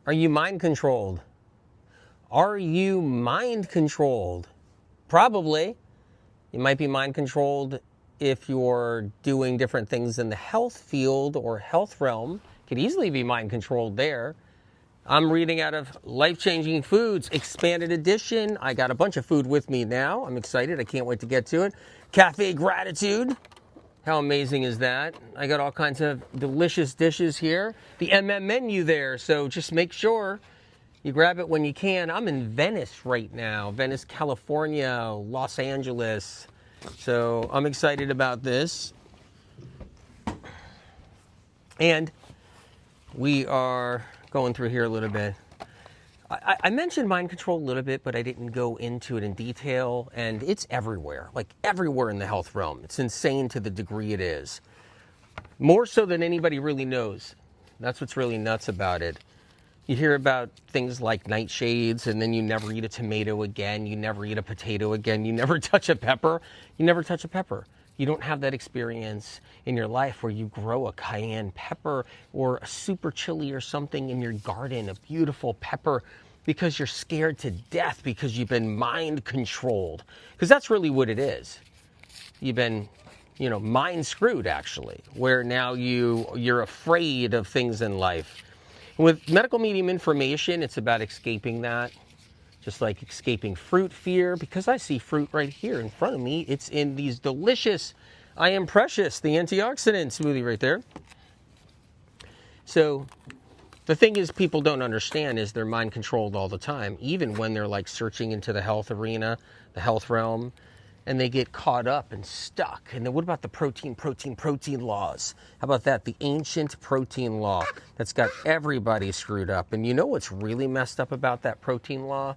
Are you mind controlled? Are you mind controlled? Probably. You might be mind controlled if you're doing different things in the health field or health realm. Could easily be mind controlled there. I'm reading out of Life-Changing Foods, expanded edition. I got a bunch of food with me now. I'm excited. I can't wait to get to it. Café Gratitude. How amazing is that? I got all kinds of delicious dishes here. The menu there, so just make sure you grab it when you can. I'm in Venice right now. Venice, California, Los Angeles. So I'm excited about this. And we are going through here a little bit. I mentioned mind control a little bit, but I didn't go into it in detail. And it's everywhere, like everywhere in the health realm. It's insane to the degree it is. More so than anybody really knows. That's what's really nuts about it. You hear about things like nightshades, and then you never eat a tomato again. You never eat a potato again. You never touch a pepper. You never touch a pepper. You don't have that experience in your life where you grow a cayenne pepper or a super chili or something in your garden, a beautiful pepper, because you're scared to death because you've been mind controlled. Because that's really what it is. You've been, mind screwed, actually, where now you're afraid of things in life. With medical medium information, it's about escaping that. Just like escaping fruit fear, because I see fruit right here in front of me. It's in these delicious, I Am Precious, the antioxidant smoothie right there. So the thing is, people don't understand is they're mind controlled all the time, even when they're like searching into the health arena, the health realm, and they get caught up and stuck. And then what about the protein laws? How about that? The ancient protein law that's got everybody screwed up. And you know what's really messed up about that protein law?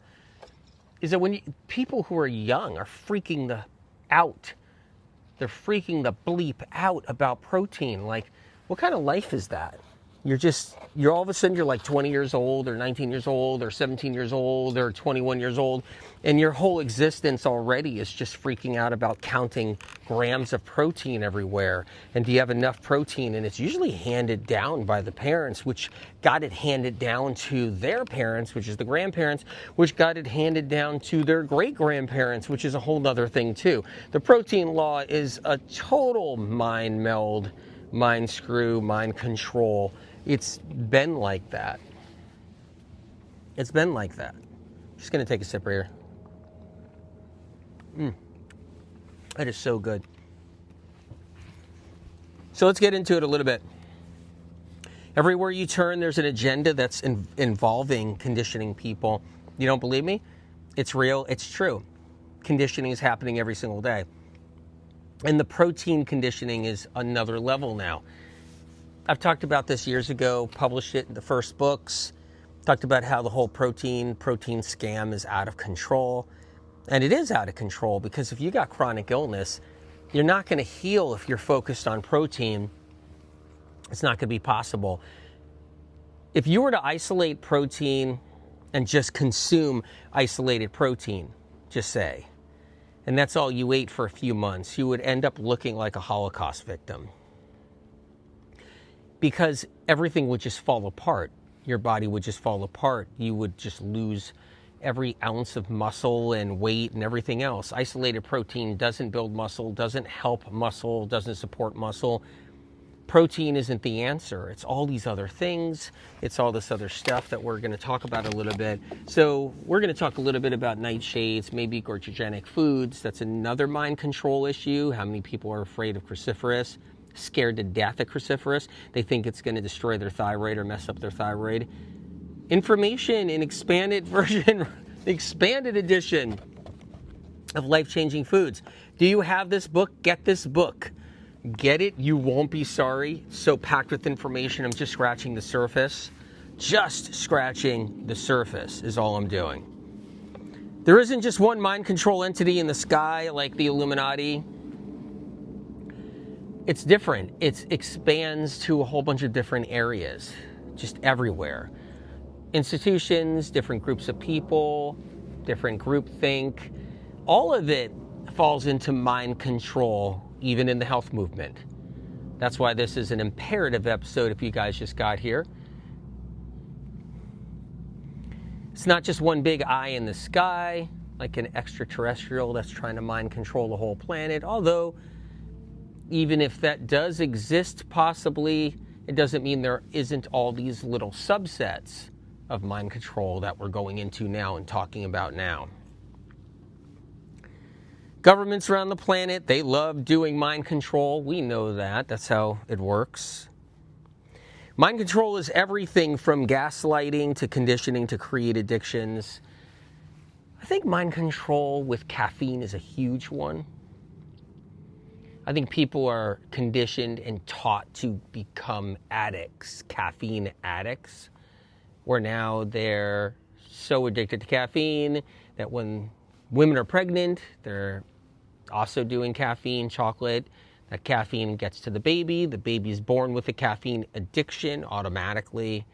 Is that when people who are young are freaking out. They're freaking the bleep out about protein. Like, what kind of life is that? You're all of a sudden, you're like 20 years old or 19 years old or 17 years old or 21 years old. And your whole existence already is just freaking out about counting grams of protein everywhere. And do you have enough protein? And it's usually handed down by the parents, which got it handed down to their parents, which is the grandparents, which got it handed down to their great-grandparents, which is a whole other thing too. The protein law is a total mind meld, mind screw, mind control. It's been like that. It's been like that. Just going to take a sip right here. That is so good. So let's get into it a little bit. Everywhere you turn, there's an agenda that's involving conditioning people. You don't believe me? It's real. It's true. Conditioning is happening every single day. And the protein conditioning is another level now. I've talked about this years ago, published it in the first books, talked about how the whole protein scam is out of control. And it is out of control because if you got chronic illness, you're not going to heal if you're focused on protein. It's not going to be possible. If you were to isolate protein and just consume isolated protein, just say, and that's all you ate for a few months, you would end up looking like a Holocaust victim. Because everything would just fall apart. Your body would just fall apart. You would just lose every ounce of muscle and weight and everything else. Isolated protein doesn't build muscle, doesn't help muscle, doesn't support muscle. Protein isn't the answer. It's all these other things. It's all this other stuff that we're going to talk about a little bit. So we're going to talk a little bit about nightshades, maybe gorgogenic foods. That's another mind control issue. How many people are afraid of cruciferous, scared to death of cruciferous? They think it's going to destroy their thyroid or mess up their thyroid. Information in expanded version, expanded edition of Life-Changing Foods. Do you have this book? Get this book. Get it. You won't be sorry. So packed with information. I'm just scratching the surface. Just scratching the surface is all I'm doing. There isn't just one mind control entity in the sky like the Illuminati. It's different. It expands to a whole bunch of different areas, just everywhere. Institutions, different groups of people, different groupthink. All of it falls into mind control, even in the health movement. That's why this is an imperative episode if you guys just got here. It's not just one big eye in the sky, like an extraterrestrial that's trying to mind control the whole planet. Although, even if that does exist, possibly, it doesn't mean there isn't all these little subsets of mind control that we're going into now and talking about now. Governments around the planet, they love doing mind control. We know that. That's how it works. Mind control is everything from gaslighting to conditioning to create addictions. I think mind control with caffeine is a huge one. I think people are conditioned and taught to become addicts, caffeine addicts, where now they're so addicted to caffeine that when women are pregnant, they're also doing caffeine, chocolate. That caffeine gets to the baby's born with a caffeine addiction automatically.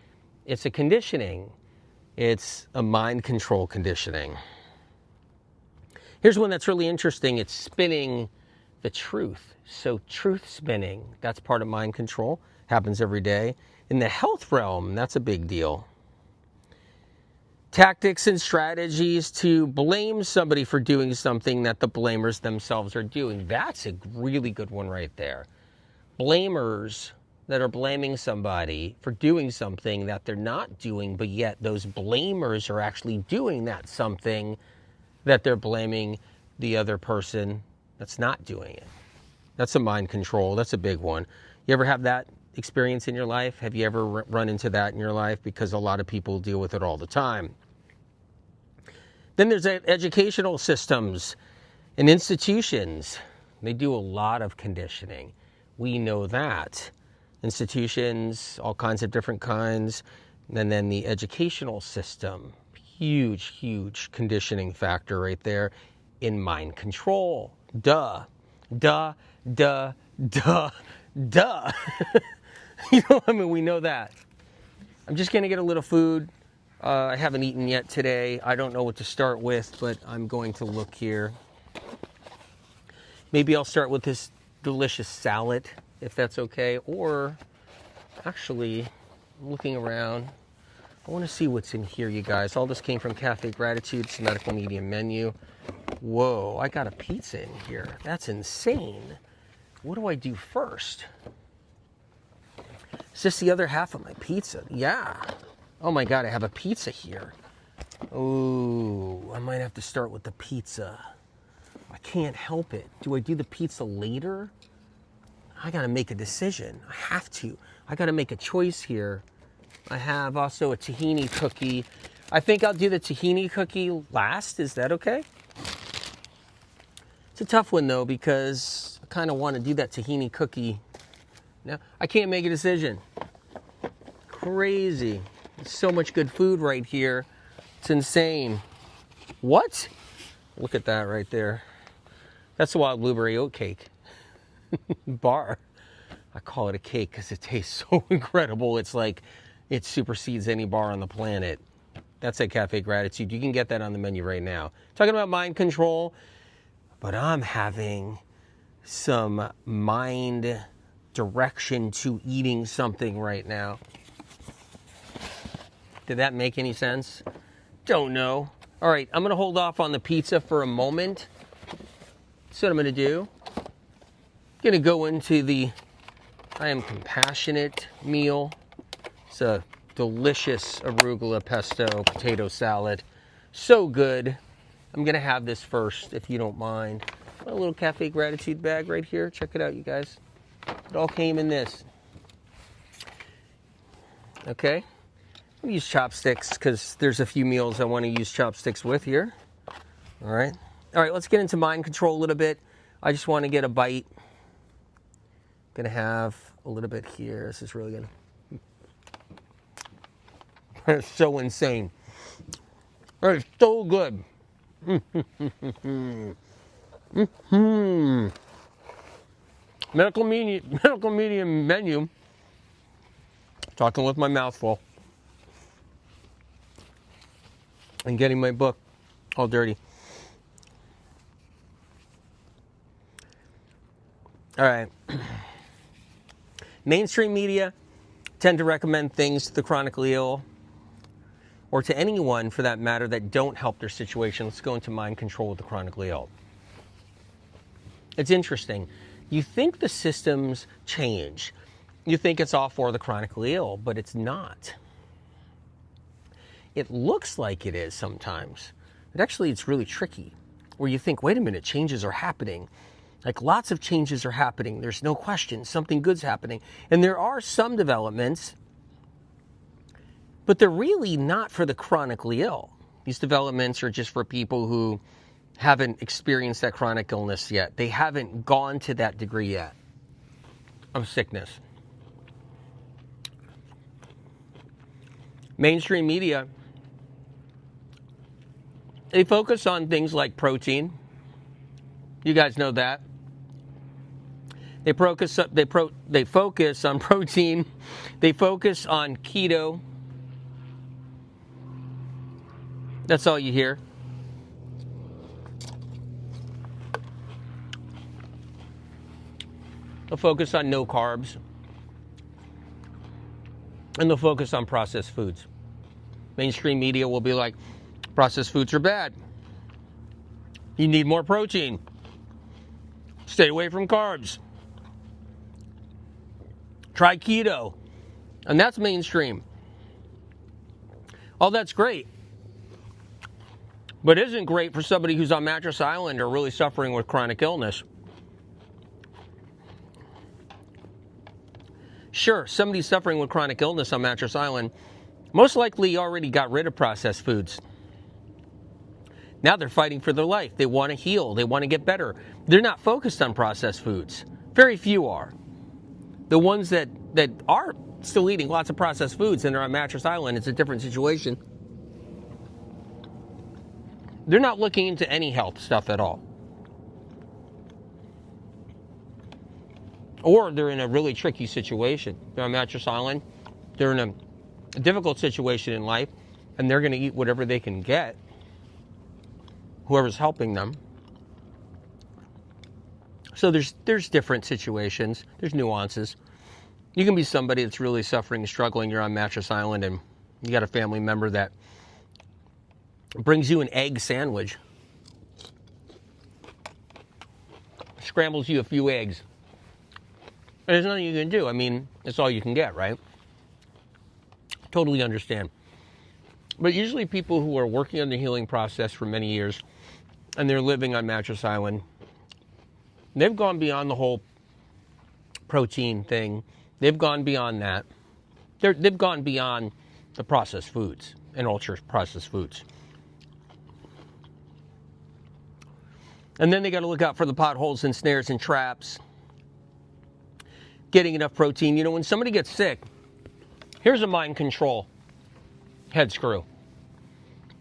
It's a conditioning. It's a mind control conditioning. Here's one that's really interesting. It's spinning the truth. So truth spinning, that's part of mind control. Happens every day. In the health realm, that's a big deal. Tactics and strategies to blame somebody for doing something that the blamers themselves are doing. That's a really good one right there. Blamers that are blaming somebody for doing something that they're not doing, but yet those blamers are actually doing that something that they're blaming the other person that's not doing it. That's a mind control. That's a big one. You ever have that experience in your life? Have you ever run into that in your life? Because a lot of people deal with it all the time. Then there's educational systems and institutions. They do a lot of conditioning. We know that. Institutions, all kinds of different kinds. And then the educational system, huge, huge conditioning factor right there in mind control. Duh. Duh, duh, duh, duh. We know that. I'm just going to get a little food. I haven't eaten yet today. I don't know what to start with, but I'm going to look here. Maybe I'll start with this delicious salad, if that's okay. Or, actually, I'm looking around. I want to see what's in here, you guys. All this came from Café Gratitude. It's a medical medium menu. Whoa, I got a pizza in here. That's insane. What do I do first? Is this the other half of my pizza? Yeah. Oh my God, I have a pizza here. Oh, I might have to start with the pizza. I can't help it. Do I do the pizza later? I gotta make a decision. I have to. I gotta make a choice here. I have also a tahini cookie. I think I'll do the tahini cookie last. Is that okay? It's a tough one though, because I kind of want to do that tahini cookie. Now, I can't make a decision. Crazy. There's so much good food right here. It's insane. What? Look at that right there. That's a wild blueberry oatcake bar. I call it a cake because it tastes so incredible. It's like it supersedes any bar on the planet. That's at Café Gratitude. You can get that on the menu right now. Talking about mind control, but I'm having some mind direction to eating something right now. Did that make any sense? Don't know. All right, I'm going to hold off on the pizza for a moment. That's what I'm going to do. I'm going to go into the I Am Compassionate meal. It's a delicious arugula pesto potato salad. So good. I'm going to have this first, if you don't mind. A little Café Gratitude bag right here. Check it out, you guys. It all came in this. Okay. I'm going to use chopsticks because there's a few meals I want to use chopsticks with here. All right. All right, let's get into mind control a little bit. I just want to get a bite. Going to have a little bit here. This is really good. It's so insane. It's so good. Medical medium menu. Talking with my mouth full. And getting my book all dirty. All right. Mainstream media tend to recommend things to the chronically ill or to anyone for that matter that don't help their situation. Let's go into mind control with the chronically ill. It's interesting. You think the systems change. You think it's all for the chronically ill, but it's not. It looks like it is sometimes, but actually it's really tricky, where you think, wait a minute, changes are happening. Like lots of changes are happening. There's no question something good's happening. And there are some developments, but they're really not for the chronically ill. These developments are just for people who haven't experienced that chronic illness yet. They haven't gone to that degree yet of sickness. Mainstream media, they focus on things like protein. You guys know that. They focus on protein. They focus on keto. That's all you hear. They'll focus on no carbs. And they'll focus on processed foods. Mainstream media will be like, processed foods are bad. You need more protein. Stay away from carbs. Try keto. And that's mainstream. All that's great. But isn't great for somebody who's on Mattress Island or really suffering with chronic illness. Sure, somebody suffering with chronic illness on Mattress Island most likely already got rid of processed foods. Now they're fighting for their life. They want to heal. They want to get better. They're not focused on processed foods. Very few are. The ones that are still eating lots of processed foods and they're on Mattress Island, it's a different situation. They're not looking into any health stuff at all. Or they're in a really tricky situation. They're on Mattress Island. They're in a difficult situation in life, and they're going to eat whatever they can get, whoever's helping them. So there's different situations. There's nuances. You can be somebody that's really suffering and struggling. You're on Mattress Island, and you got a family member that brings you an egg sandwich. Scrambles you a few eggs. And there's nothing you can do. I mean, it's all you can get, right? Totally understand. But usually people who are working on the healing process for many years and they're living on Mattress Island, they've gone beyond the whole protein thing. They've gone beyond that. They've gone beyond the processed foods and ultra-processed foods. And then they got to look out for the potholes and snares and traps. Getting enough protein. You know, when somebody gets sick, here's a mind control head screw.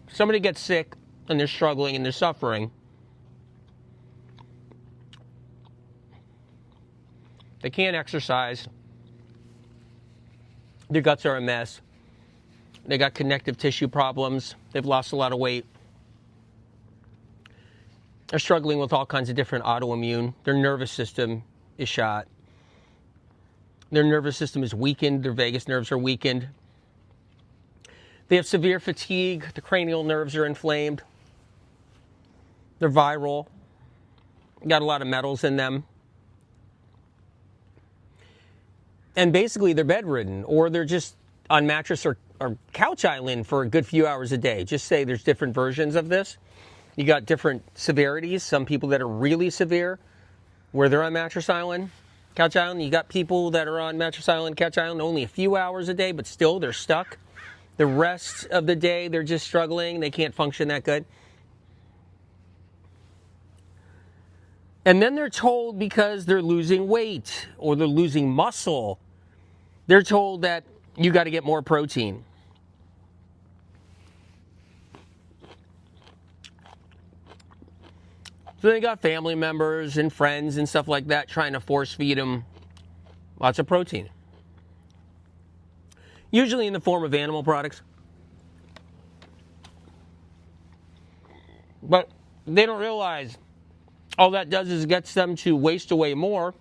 Somebody gets sick and they're struggling and they're suffering. They can't exercise. Their guts are a mess. They got connective tissue problems. They've lost a lot of weight. They're struggling with all kinds of different autoimmune. Their nervous system is shot. Their nervous system is weakened. Their vagus nerves are weakened. They have severe fatigue. The cranial nerves are inflamed. They're viral. Got a lot of metals in them. And basically they're bedridden, or they're just on mattress or couch island for a good few hours a day. Just say there's different versions of this. You got different severities. Some people that are really severe, where they're on Mattress Island, Couch Island. You got people that are on Mattress Island, Couch Island, only a few hours a day, but still they're stuck. The rest of the day, they're just struggling. They can't function that good. And then they're told, because they're losing weight or they're losing muscle, they're told that you got to get more protein. So they got family members and friends and stuff like that trying to force feed them lots of protein. Usually in the form of animal products. But they don't realize all that does is gets them to waste away more,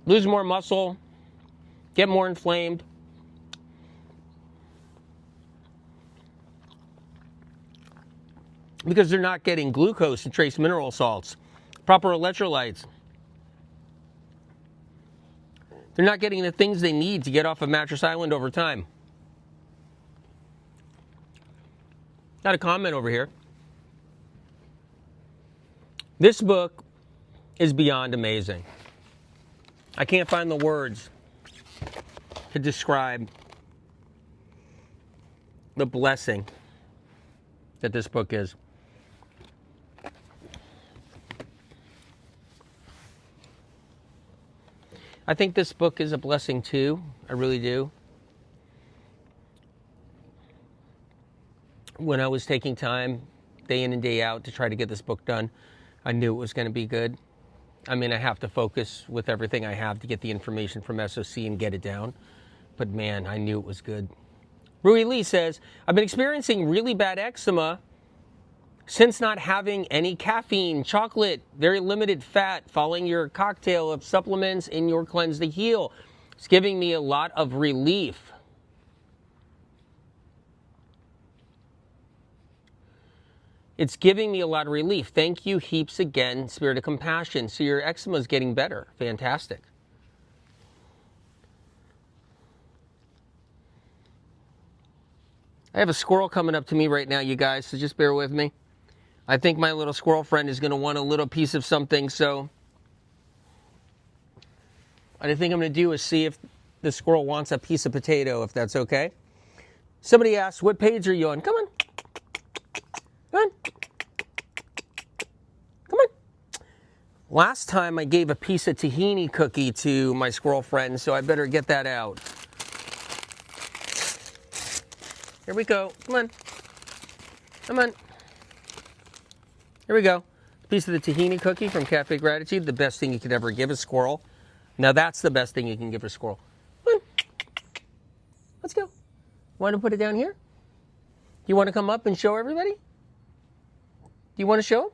lose more muscle, get more inflamed. because they're not getting glucose and trace mineral salts, proper electrolytes. They're not getting the things they need to get off of Mattress Island over time. Got a comment over here. This book is beyond amazing. I can't find the words to describe the blessing that this book is. I think this book is a blessing too. I really do. When I was taking time, day in and day out, to try to get this book done, I knew it was going to be good. I mean, I have to focus with everything I have to get the information from SOC and get it down. But man, I knew it was good. Rui Lee says, I've been experiencing really bad eczema since not having any caffeine, chocolate, very limited fat, following your cocktail of supplements in your Cleanse to Heal. It's giving me a lot of relief. It's giving me a lot of relief. Thank you heaps again, Spirit of Compassion. So your eczema is getting better. Fantastic. I have a squirrel coming up to me right now, you guys, so just bear with me. I think my little squirrel friend is going to want a little piece of something, so what I think I'm going to do is see if the squirrel wants a piece of potato, if that's okay. Somebody asked, what page are you on? Come on. Come on. Come on. Last time I gave a piece of tahini cookie to my squirrel friend, so I better get that out. Here we go. Come on. Come on. Here we go. A piece of the tahini cookie from Café Gratitude, the best thing you could ever give a squirrel. Now that's the best thing you can give a squirrel. Come on. Let's go. Want to put it down here? You want to come up and show everybody? Do you want to show?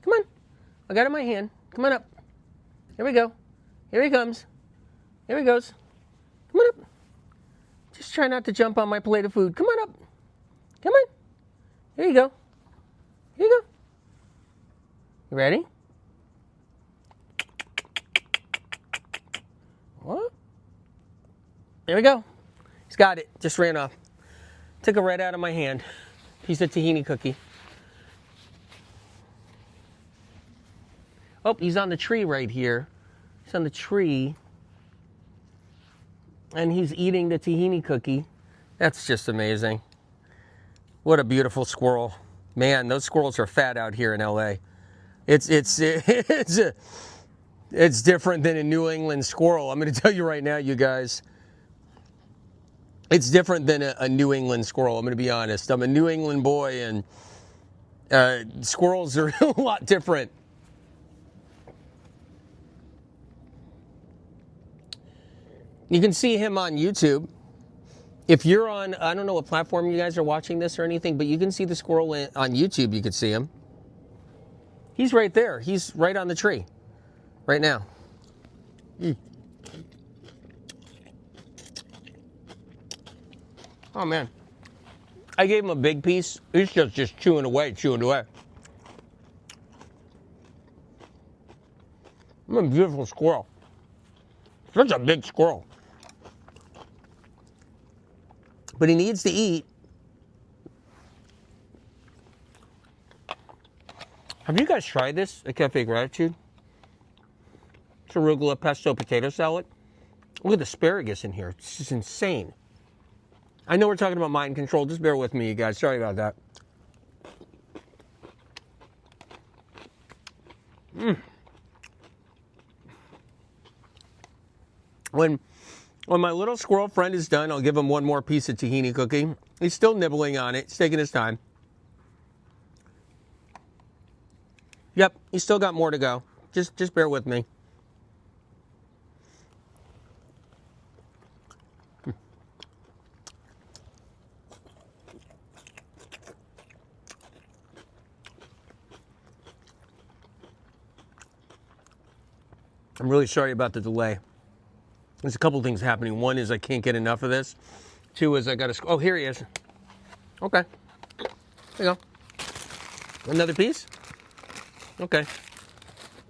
Come on. I got it in my hand. Come on up. Here we go. Here he comes. Here he goes. Come on up. Just try not to jump on my plate of food. Come on up. Come on. Here you go. Here you go. You ready? What? There we go. He's got it. Just ran off. Took it right out of my hand. Piece of tahini cookie. Oh, he's on the tree right here. He's on the tree. And he's eating the tahini cookie. That's just amazing. What a beautiful squirrel. Man, those squirrels are fat out here in LA. It's different than a New England squirrel. I'm going to tell you right now, you guys. It's different than a New England squirrel. I'm going to be honest. I'm a New England boy, and squirrels are a lot different. You can see him on YouTube. If you're on, I don't know what platform you guys are watching this or anything, but you can see the squirrel on YouTube. You could see him. He's right there. He's right on the tree right now. Oh, man. I gave him a big piece. He's just chewing away. I'm a beautiful squirrel. Such a big squirrel. But he needs to eat. Have you guys tried this at Café Gratitude? It's arugula pesto potato salad. Look at the asparagus in here. It's just insane. I know we're talking about mind control. Just bear with me, you guys. Sorry about that. When my little squirrel friend is done, I'll give him one more piece of tahini cookie. He's still nibbling on it. He's taking his time. Yep, he's still got more to go. Just bear with me. I'm really sorry about the delay. There's a couple things happening. One is I can't get enough of this. Two is I got to... Oh, here he is. Okay. There you go. Another piece? Okay.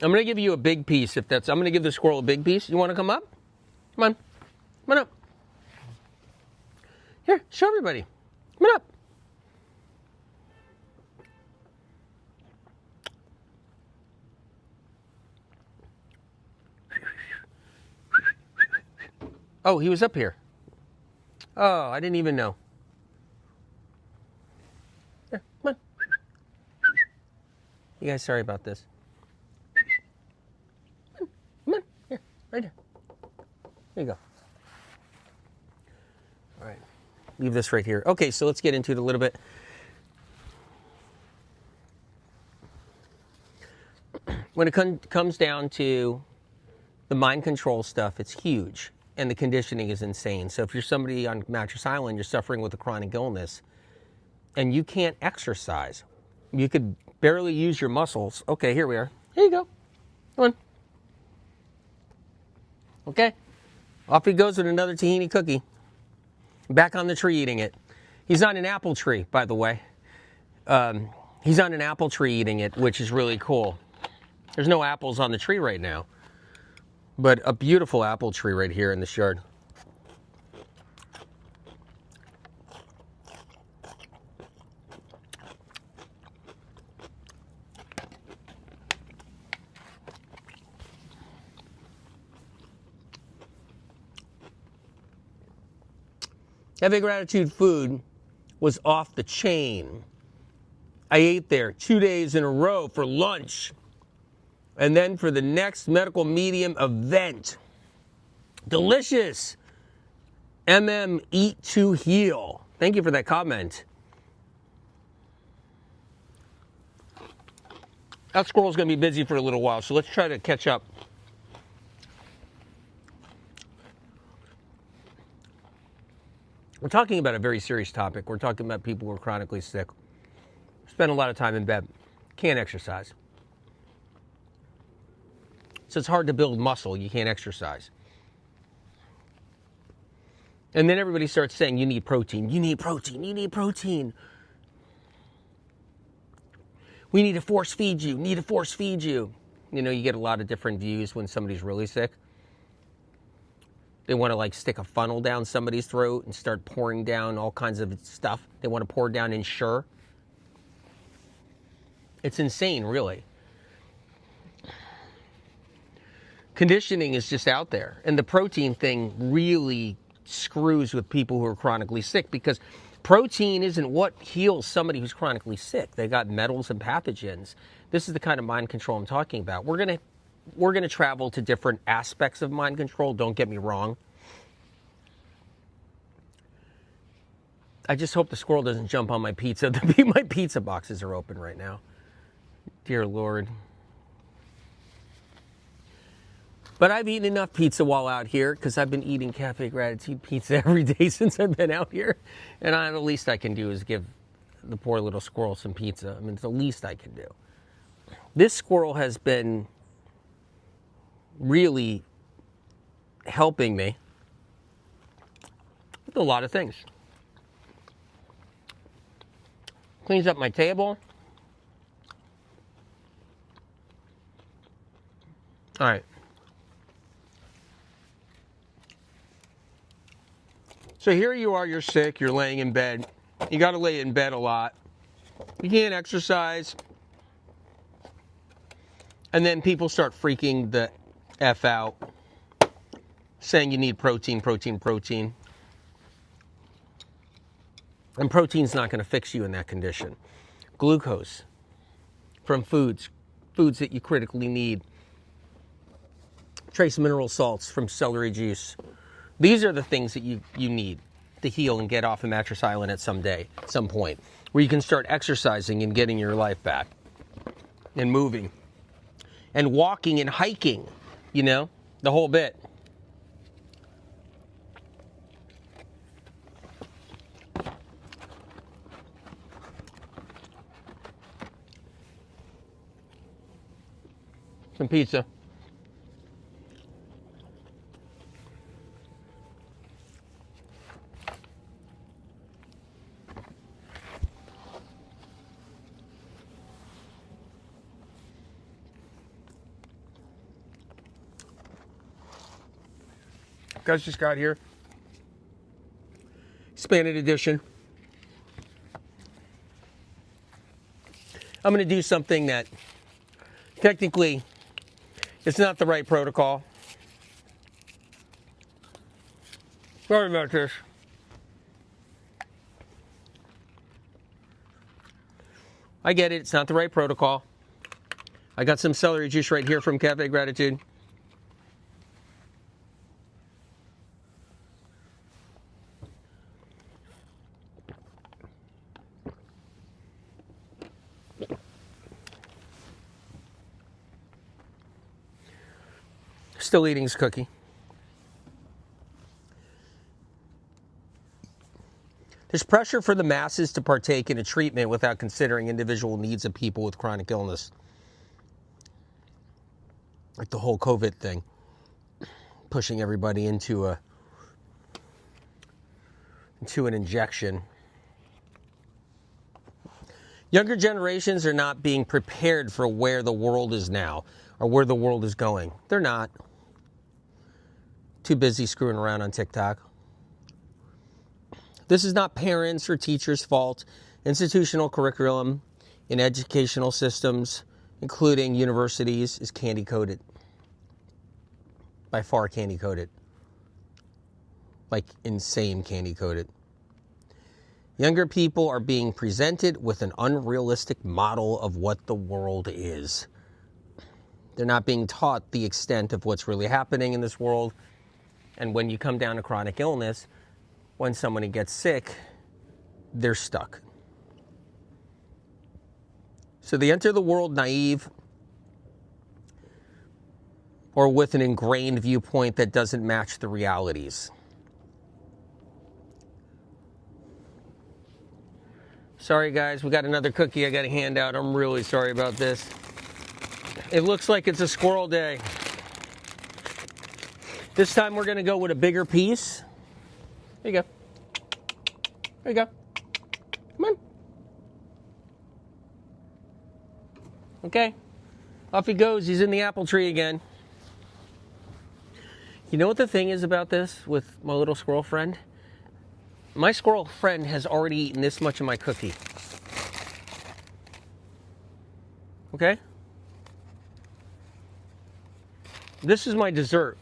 I'm going to give you a big piece if that's... I'm going to give the squirrel a big piece. You want to come up? Come on. Come on up. Here, show everybody. Come on up. Oh, he was up here. Oh, I didn't even know. Here, come on. You guys, sorry about this. Come on. Here, right here. There you go. All right. Leave this right here. Okay, so let's get into it a little bit. When it comes down to the mind control stuff, it's huge. And the conditioning is insane. So if you're somebody on Mattress Island, you're suffering with a chronic illness, and you can't exercise, you could barely use your muscles. Okay, here we are. Here you go. Come on. Okay. Off he goes with another tahini cookie. Back on the tree eating it. He's on an apple tree, by the way. He's on an apple tree eating it, which is really cool. There's no apples on the tree right now, but a beautiful apple tree right here in this yard. Café Gratitude food was off the chain. I ate there 2 days in a row for lunch, and then for the next medical medium event. Delicious. Eat to heal. Thank you for that comment. That squirrel's going to be busy for a little while, so let's try to catch up. We're talking about a very serious topic. We're talking about people who are chronically sick, spend a lot of time in bed, can't exercise. So it's hard to build muscle. You can't exercise. And then everybody starts saying, you need protein, you need protein, you need protein. We need to force feed you, need to force feed you. You know, you get a lot of different views when somebody's really sick. They want to like stick a funnel down somebody's throat and start pouring down all kinds of stuff. They want to pour down Ensure. It's insane, really. Conditioning is just out there. And the protein thing really screws with people who are chronically sick, because protein isn't what heals somebody who's chronically sick. They got metals and pathogens. This is the kind of mind control I'm talking about. We're gonna travel to different aspects of mind control, don't get me wrong. I just hope the squirrel doesn't jump on my pizza. My pizza boxes are open right now. Dear Lord. But I've eaten enough pizza while out here, because I've been eating Café Gratitude pizza every day since I've been out here. And the least I can do is give the poor little squirrel some pizza. I mean, it's the least I can do. This squirrel has been really helping me with a lot of things. Cleans up my table. All right. So here you are, you're sick, you're laying in bed. You got to lay in bed a lot. You can't exercise. And then people start freaking the F out, saying you need protein, protein, protein. And protein's not going to fix you in that condition. Glucose from foods that you critically need. Trace mineral salts from celery juice. These are the things that you need to heal and get off of Mattress Island at some point, where you can start exercising and getting your life back and moving and walking and hiking, you know, the whole bit. Some pizza. Guys just got here. Expanded edition. I'm going to do something that technically it's not the right protocol. Sorry about this. I get it. It's not the right protocol. I got some celery juice right here from Café Gratitude. Still eating his cookie. There's pressure for the masses to partake in a treatment without considering individual needs of people with chronic illness. Like the whole COVID thing. Pushing everybody into an injection. Younger generations are not being prepared for where the world is now or where the world is going. They're not. Too busy screwing around on TikTok. This is not parents' or teachers' fault. Institutional curriculum in educational systems, including universities, is candy-coated. By far candy-coated. Like insane candy-coated. Younger people are being presented with an unrealistic model of what the world is. They're not being taught the extent of what's really happening in this world. And when you come down to chronic illness, when somebody gets sick, they're stuck. So they enter the world naive or with an ingrained viewpoint that doesn't match the realities. Sorry guys, we got another cookie I got to hand out. I'm really sorry about this. It looks like it's a squirrel day. This time we're going to go with a bigger piece. There you go. There you go. Come on. Okay. Off he goes. He's in the apple tree again. You know what the thing is about this with my little squirrel friend? My squirrel friend has already eaten this much of my cookie. Okay? This is my dessert.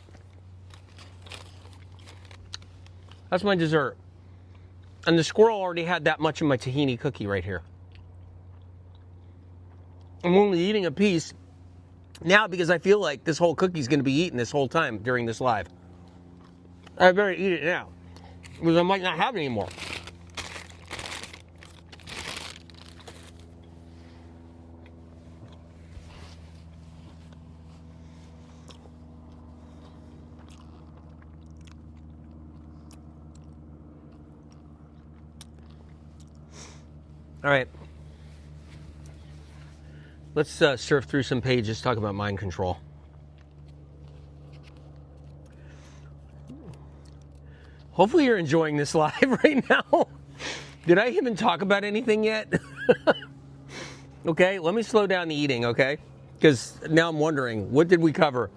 That's my dessert. And the squirrel already had that much of my tahini cookie right here. I'm only eating a piece now because I feel like this whole cookie's going to be eaten this whole time during this live. I better eat it now because I might not have it anymore. All right, let's surf through some pages, talk about mind control. Hopefully you're enjoying this live right now. Did I even talk about anything yet? Okay, let me slow down the eating, okay? Because now I'm wondering, what did we cover?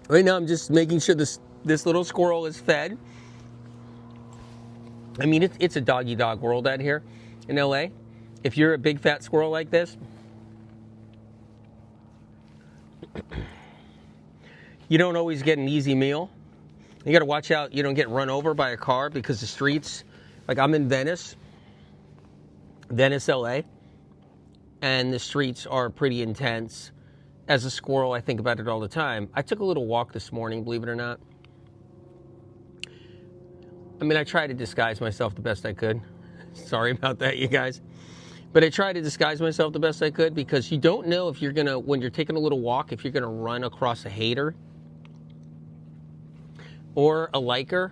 Right now I'm just making sure this little squirrel is fed. I mean, it's a dog-eat-dog world out here in LA. If you're a big fat squirrel like this, you don't always get an easy meal. You got to watch out you don't get run over by a car because the streets, like I'm in Venice, LA, and the streets are pretty intense. As a squirrel, I think about it all the time. I took a little walk this morning, believe it or not. I mean, I tried to disguise myself the best I could. Sorry about that, you guys. But I tried to disguise myself the best I could because you don't know if you're going to, when you're taking a little walk, if you're going to run across a hater or a liker.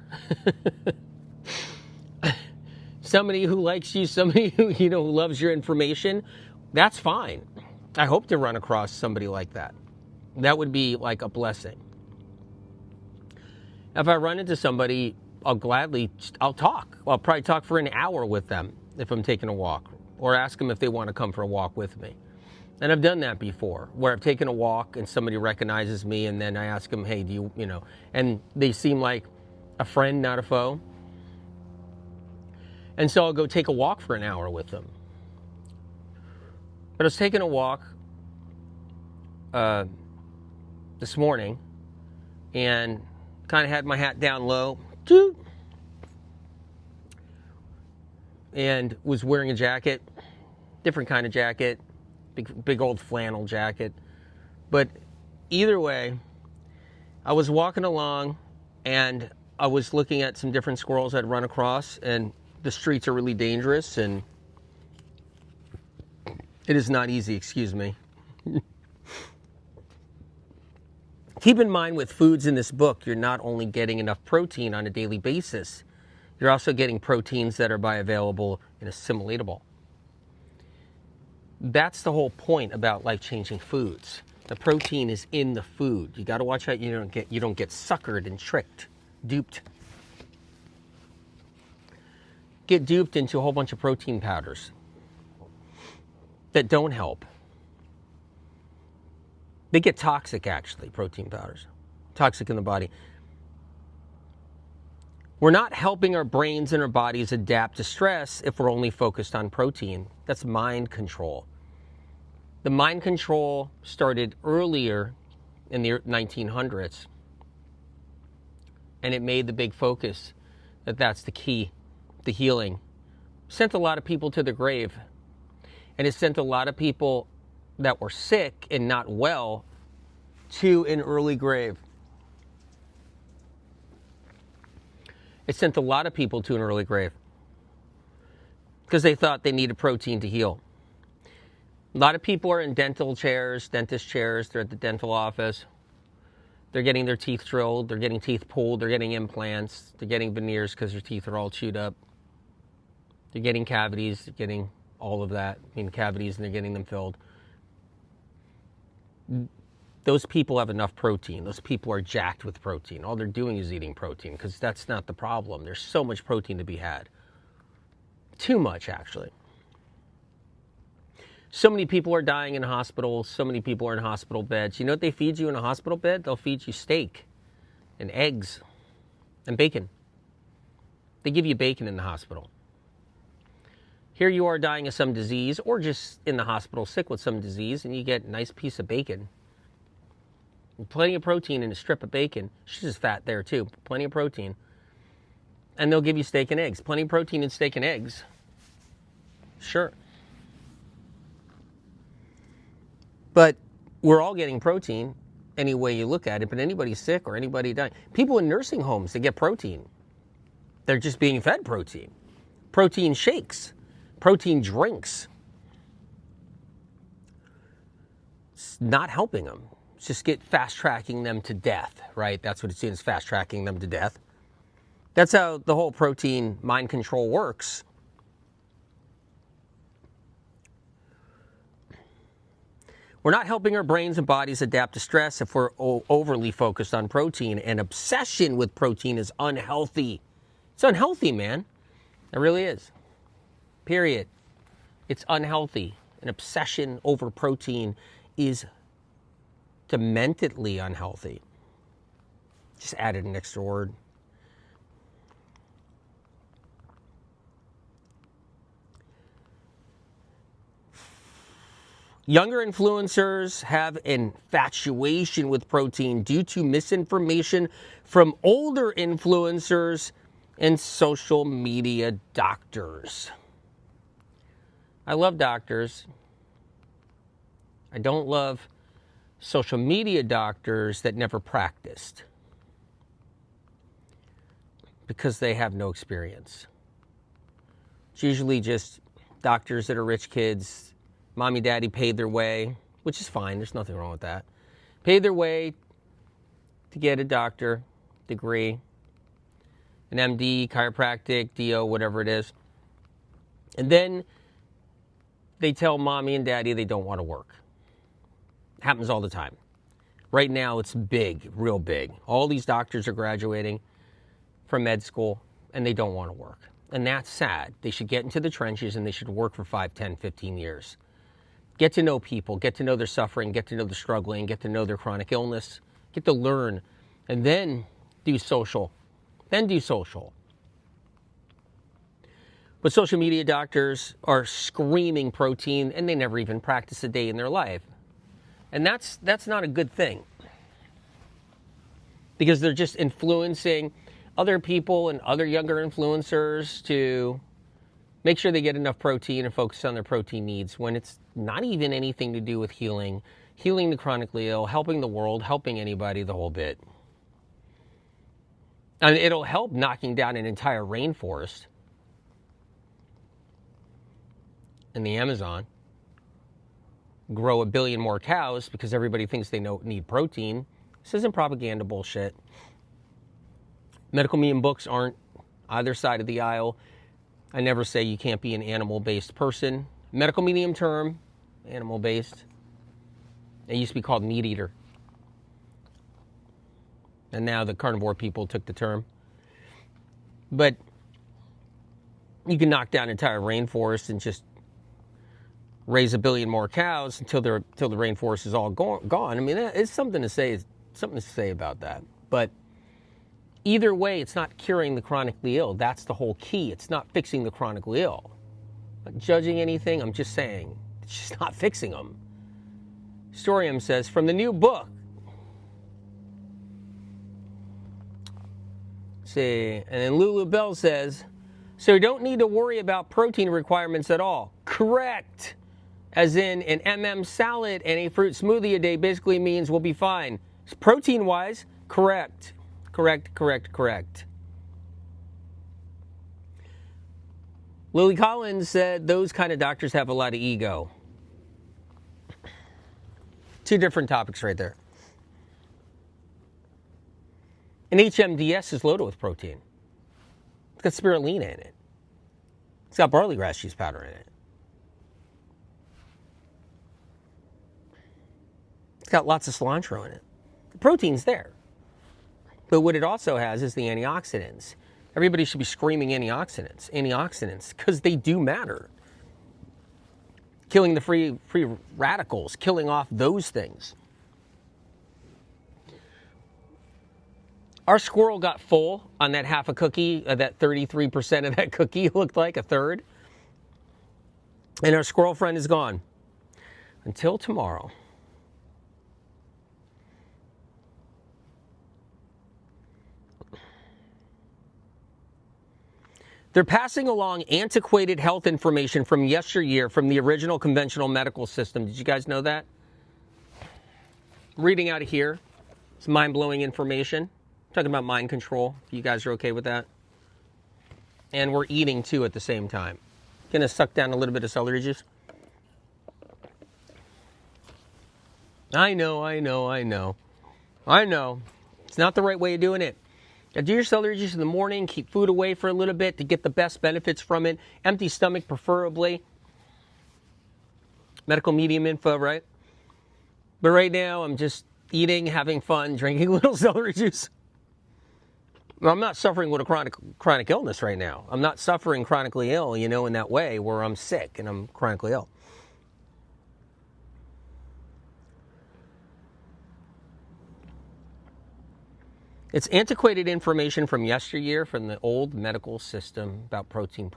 Somebody who likes you, somebody who, who loves your information. That's fine. I hope to run across somebody like that. That would be like a blessing. If I run into somebody, I'll talk. I'll probably talk for an hour with them if I'm taking a walk, or ask them if they want to come for a walk with me. And I've done that before, where I've taken a walk and somebody recognizes me, and then I ask them, hey, do you, and they seem like a friend, not a foe. And so I'll go take a walk for an hour with them. But I was taking a walk this morning and kind of had my hat down low, and was wearing a jacket, different kind of jacket, big old flannel jacket. But either way, I was walking along and I was looking at some different squirrels I'd run across, and the streets are really dangerous and it is not easy, excuse me. Keep in mind with foods in this book, you're not only getting enough protein on a daily basis, you're also getting proteins that are bioavailable and assimilatable. That's the whole point about life-changing foods. The protein is in the food. You got to watch out you don't get suckered and tricked, duped. Get duped into a whole bunch of protein powders that don't help. They get toxic, actually, protein powders. Toxic in the body. We're not helping our brains and our bodies adapt to stress if we're only focused on protein. That's mind control. The mind control started earlier in the 1900s. And it made the big focus that that's the key, the healing. Sent a lot of people to the grave. And it sent a lot of people that were sick and not well to an early grave. It sent a lot of people to an early grave because they thought they needed protein to heal. A lot of people are in dentist chairs. They're at the dental office. They're getting their teeth drilled. They're getting teeth pulled. They're getting implants. They're getting veneers because their teeth are all chewed up. They're getting cavities. They're getting all of that. Cavities, and they're getting them filled. Those people have enough protein. Those people are jacked with protein. All they're doing is eating protein because that's not the problem. There's so much protein to be had. Too much, actually. So many people are dying in hospitals. So many people are in hospital beds. You know what they feed you in a hospital bed? They'll feed you steak and eggs and bacon. They give you bacon in the hospital. Here you are dying of some disease or just in the hospital sick with some disease, and you get a nice piece of bacon. Plenty of protein in a strip of bacon. She's just fat there too. Plenty of protein. And they'll give you steak and eggs. Plenty of protein in steak and eggs. Sure. But we're all getting protein any way you look at it. But anybody sick or anybody dying. People in nursing homes, they get protein. They're just being fed protein. Protein shakes. Protein drinks. It's not helping them. It's just fast-tracking them to death, right? That's what it's doing, is fast-tracking them to death. That's how the whole protein mind control works. We're not helping our brains and bodies adapt to stress if we're overly focused on protein. And obsession with protein is unhealthy. It's unhealthy, man. It really is. Period. It's unhealthy. An obsession over protein is dementedly unhealthy. Just added an extra word. Younger influencers have an infatuation with protein due to misinformation from older influencers and social media doctors. I love doctors. I don't love social media doctors that never practiced because they have no experience. It's usually just doctors that are rich kids. Mommy, daddy paid their way, which is fine. There's nothing wrong with that. Paid their way to get a doctor degree, an MD, chiropractic, DO, whatever it is. And then they tell mommy and daddy they don't want to work. Happens all the time. Right now, it's big, real big. All these doctors are graduating from med school, and they don't want to work. And that's sad. They should get into the trenches, and they should work for 5, 10, 15 years. Get to know people, get to know their suffering, get to know their struggling, get to know their chronic illness, get to learn, and then do social. Then do social. But social media doctors are screaming protein, and they never even practice a day in their life. And that's not a good thing. Because they're just influencing other people and other younger influencers to make sure they get enough protein and focus on their protein needs when it's not even anything to do with healing the chronically ill, helping the world, helping anybody, the whole bit. And it'll help knocking down an entire rainforest in the Amazon, grow 1 billion more cows because everybody thinks they need protein. This isn't propaganda bullshit. Medical medium books aren't either side of the aisle. I never say you can't be an animal-based person. Medical medium term, animal-based. It used to be called meat eater. And now the carnivore people took the term. But you can knock down entire rainforests and just raise 1 billion more cows until the rainforest is all gone. I mean, it's something to say about that. But either way, it's not curing the chronically ill. That's the whole key. It's not fixing the chronically ill. I'm not judging anything. I'm just saying it's just not fixing them. Storium says, from the new book. See, and then Lulu Bell says, so you don't need to worry about protein requirements at all. Correct. As in an salad and a fruit smoothie a day basically means we'll be fine. Protein-wise, correct. Correct. Lily Collins said those kind of doctors have a lot of ego. 2 different topics right there. And HMDS is loaded with protein. It's got spirulina in it. It's got barley grass juice powder in it. It's got lots of cilantro in it. The protein's there. But what it also has is the antioxidants. Everybody should be screaming antioxidants, because they do matter. Killing the free radicals, killing off those things. Our squirrel got full on that half a cookie, that 33% of that cookie looked like a third. And our squirrel friend is gone. Until tomorrow. They're passing along antiquated health information from yesteryear from the original conventional medical system. Did you guys know that? Reading out of here. It's mind-blowing information. Talking about mind control. If you guys are okay with that. And we're eating, too, at the same time. Gonna suck down a little bit of celery juice. I know. It's not the right way of doing it. Do your celery juice in the morning, keep food away for a little bit to get the best benefits from it. Empty stomach, preferably. Medical medium info, right? But right now, I'm just eating, having fun, drinking a little celery juice. I'm not suffering with a chronic illness right now. I'm not suffering chronically ill, in that way where I'm sick and I'm chronically ill. It's antiquated information from yesteryear, from the old medical system about protein.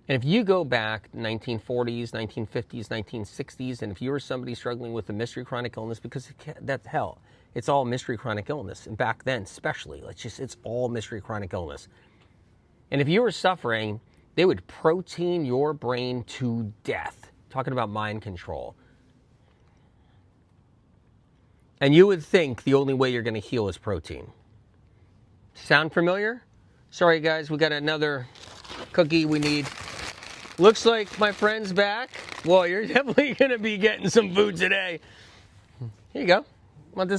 And if you go back 1940s, 1950s, 1960s, and if you were somebody struggling with a mystery chronic illness, because that's hell, it's all mystery chronic illness. And back then, especially, it's all mystery chronic illness. And if you were suffering, they would protein your brain to death. Talking about mind control. And you would think the only way you're going to heal is protein. Sound familiar? Sorry, guys, we got another cookie we need. Looks like my friend's back. Well, you're definitely going to be getting some food today. Here you go. Want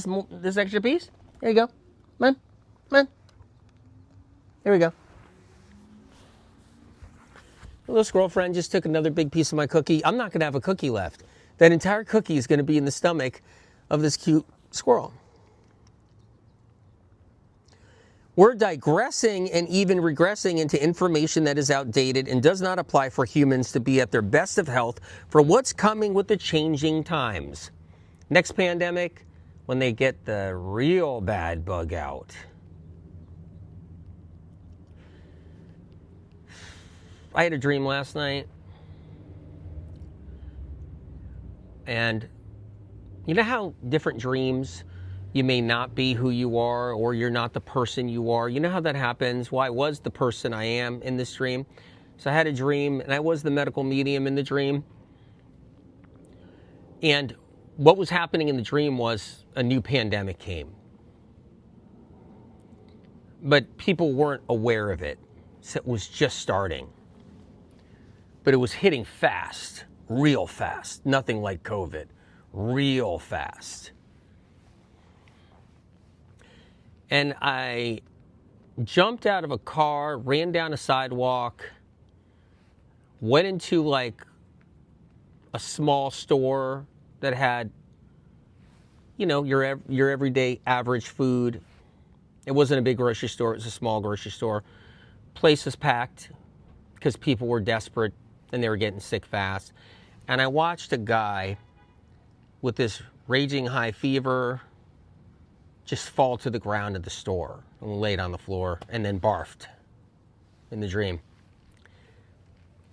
this extra piece? There you go. Come on. Here we go. My little squirrel friend just took another big piece of my cookie. I'm not going to have a cookie left. That entire cookie is going to be in the stomach of this cute squirrel. We're digressing and even regressing into information that is outdated and does not apply for humans to be at their best of health for what's coming with the changing times. Next pandemic, when they get the real bad bug out. I had a dream last night. And you know how different dreams, you may not be who you are, or you're not the person you are. You know how that happens? Well, I was the person I am in this dream. So I had a dream, and I was the medical medium in the dream. And what was happening in the dream was a new pandemic came. But people weren't aware of it. So it was just starting. But it was hitting fast, real fast. Nothing like COVID, real fast. And I jumped out of a car, ran down a sidewalk, went into like a small store that had, you know, your everyday average food. It wasn't a big grocery store, it was a small grocery store. Place was packed because people were desperate and they were getting sick fast. And I watched a guy with this raging high fever just fall to the ground at the store and laid on the floor and then barfed in the dream.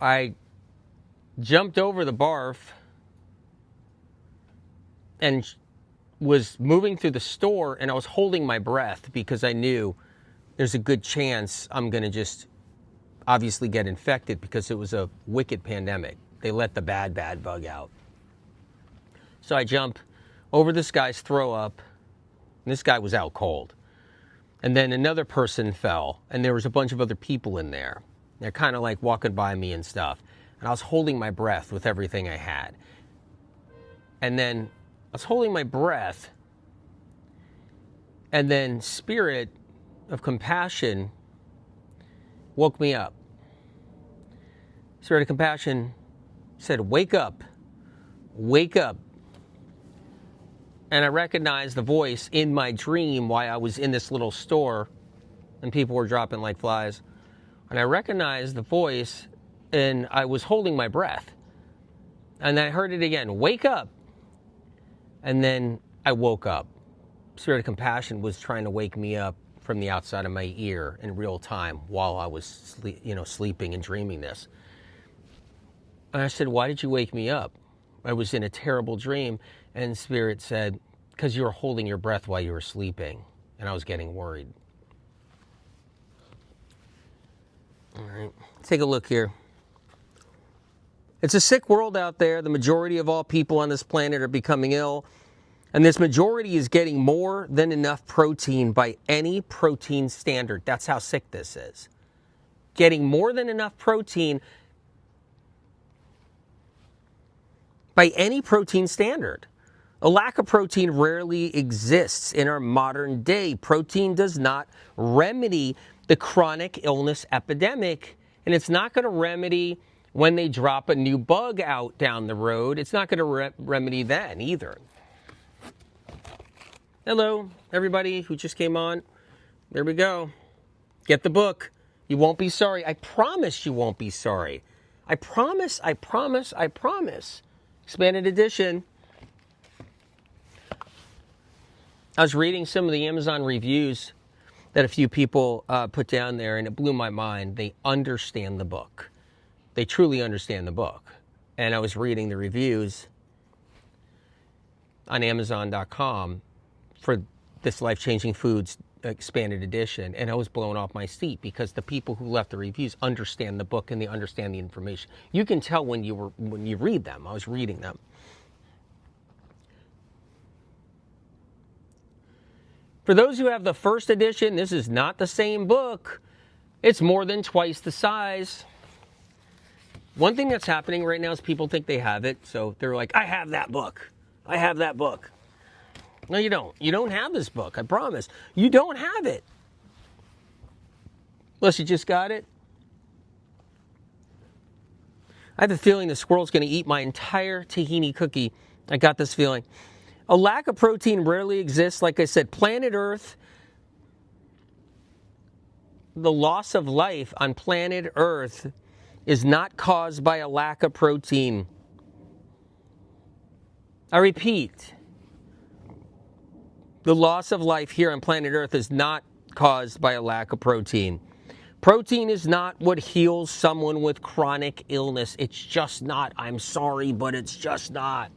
I jumped over the barf and was moving through the store, and I was holding my breath because I knew there's a good chance I'm going to just obviously get infected because it was a wicked pandemic. They let the bad bug out. So I jump over this guy's throw up. And this guy was out cold. And then another person fell, and there was a bunch of other people in there. They're kind of like walking by me and stuff. And I was holding my breath with everything I had. And then I was holding my breath, and then Spirit of Compassion woke me up. Spirit of Compassion said, "Wake up, wake up." And I recognized the voice in my dream while I was in this little store and people were dropping like flies. And I recognized the voice, and I was holding my breath. And I heard it again, "Wake up." And then I woke up. Spirit of Compassion was trying to wake me up from the outside of my ear in real time while I was sleeping and dreaming this. And I said, "Why did you wake me up? I was in a terrible dream." And Spirit said, "Because you were holding your breath while you were sleeping." And I was getting worried. All right, take a look here. It's a sick world out there. The majority of all people on this planet are becoming ill. And this majority is getting more than enough protein by any protein standard. That's how sick this is. Getting more than enough protein by any protein standard. A lack of protein rarely exists in our modern day. Protein does not remedy the chronic illness epidemic, and it's not going to remedy when they drop a new bug out down the road. It's not going to remedy then either. Hello, everybody who just came on. There we go. Get the book. You won't be sorry. I promise you won't be sorry. I promise, I promise, I promise. Expanded edition. I was reading some of the Amazon reviews that a few people put down there, and it blew my mind. They understand the book. They truly understand the book. And I was reading the reviews on Amazon.com for this Life-Changing Foods expanded edition, and I was blown off my seat because the people who left the reviews understand the book and they understand the information. You can tell when you read them. I was reading them. For those who have the first edition, this is not the same book. It's more than twice the size. One thing that's happening right now is people think they have it, so they're like, "I have that book. I have that book." No, you don't. You don't have this book, I promise. You don't have it. Unless you just got it. I have a feeling the squirrel's going to eat my entire tahini cookie. I got this feeling. A lack of protein rarely exists. Like I said, planet Earth the loss of life on planet Earth is not caused by a lack of protein. I repeat, the loss of life here on planet Earth is not caused by a lack of protein. Protein is not what heals someone with chronic illness. It's just not. I'm sorry, but it's just not.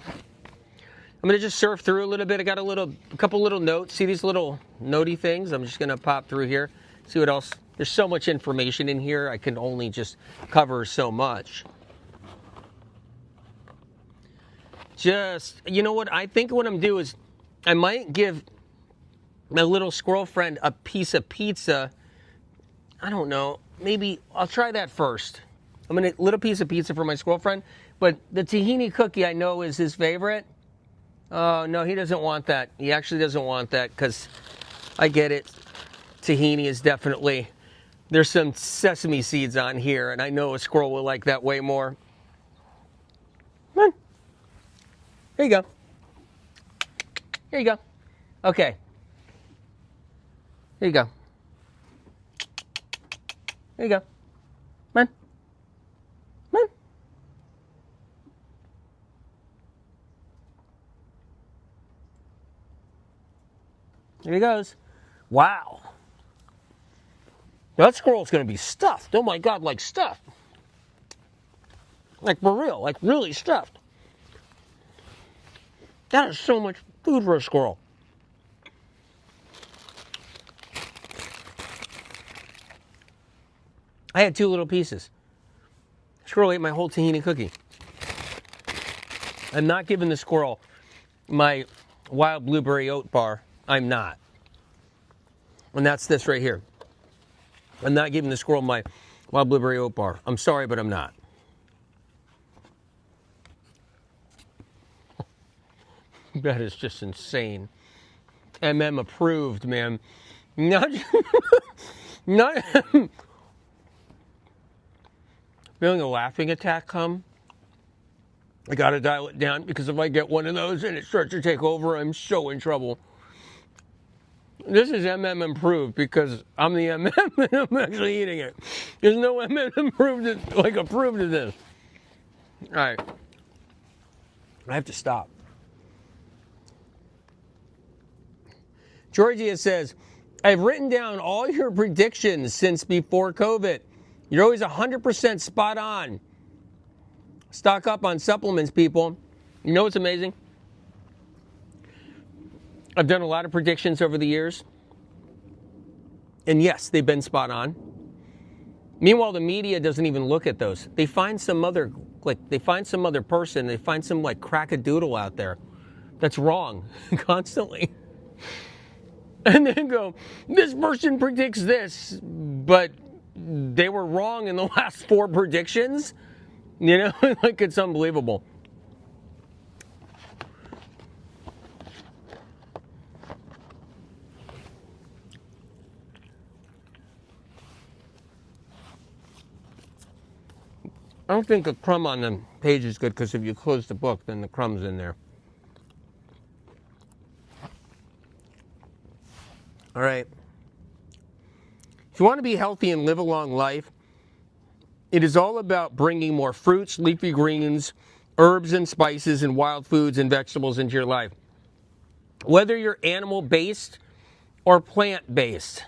I'm going to just surf through a little bit. I got a couple little notes. See these little notey things? I'm just going to pop through here, see what else. There's so much information in here. I can only just cover so much. Just, you know what? I think what I'm doing is I might give my little squirrel friend a piece of pizza. I don't know. Maybe I'll try that first. I'm going to little piece of pizza for my squirrel friend. But the tahini cookie I know is his favorite. Oh, no, he doesn't want that. He actually doesn't want that because I get it. Tahini is definitely, there's some sesame seeds on here, and I know a squirrel will like that way more. Come on. Here you go. Here you go. Okay. Here you go. Here you go. Come on. Come on. Here he goes. Wow. That squirrel's going to be stuffed. Oh my God, like stuffed. Like for real, like really stuffed. That is so much food for a squirrel. I had 2 little pieces. Squirrel ate my whole tahini cookie. I'm not giving the squirrel my wild blueberry oat bar. I'm not. And that's this right here. I'm not giving the squirrel my wild blueberry oat bar. I'm sorry, but I'm not. That is just insane. approved, man. Not feeling a laughing attack come. I gotta dial it down because if I get one of those and it starts to take over, I'm so in trouble. This is approved because I'm the and I'm actually eating it. There's no approved of this. All right, I have to stop. Georgia says, I've written down all your predictions since before COVID. You're always 100% spot on. Stock up on supplements, people. You know what's amazing? I've done a lot of predictions over the years. And yes, they've been spot on. Meanwhile, the media doesn't even look at those. They find some other, person, they find some crackadoodle out there that's wrong constantly. And then go, this person predicts this, but they were wrong in the last 4 predictions. You know, like it's unbelievable. I don't think a crumb on the page is good because if you close the book, then the crumb's in there. All right. If you want to be healthy and live a long life, it is all about bringing more fruits, leafy greens, herbs and spices, and wild foods and vegetables into your life. Whether you're animal-based or plant-based.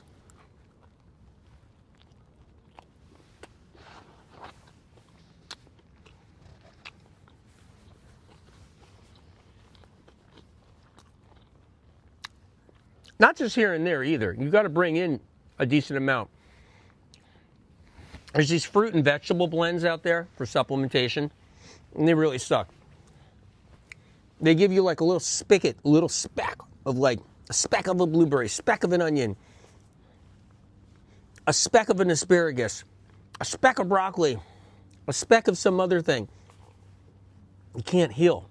Not just here and there either. You've got to bring in a decent amount. There's these fruit and vegetable blends out there for supplementation, and they really suck. They give you like a little spigot, a little speck of like a speck of a blueberry, speck of an onion, a speck of an asparagus, a speck of broccoli, a speck of some other thing. You can't heal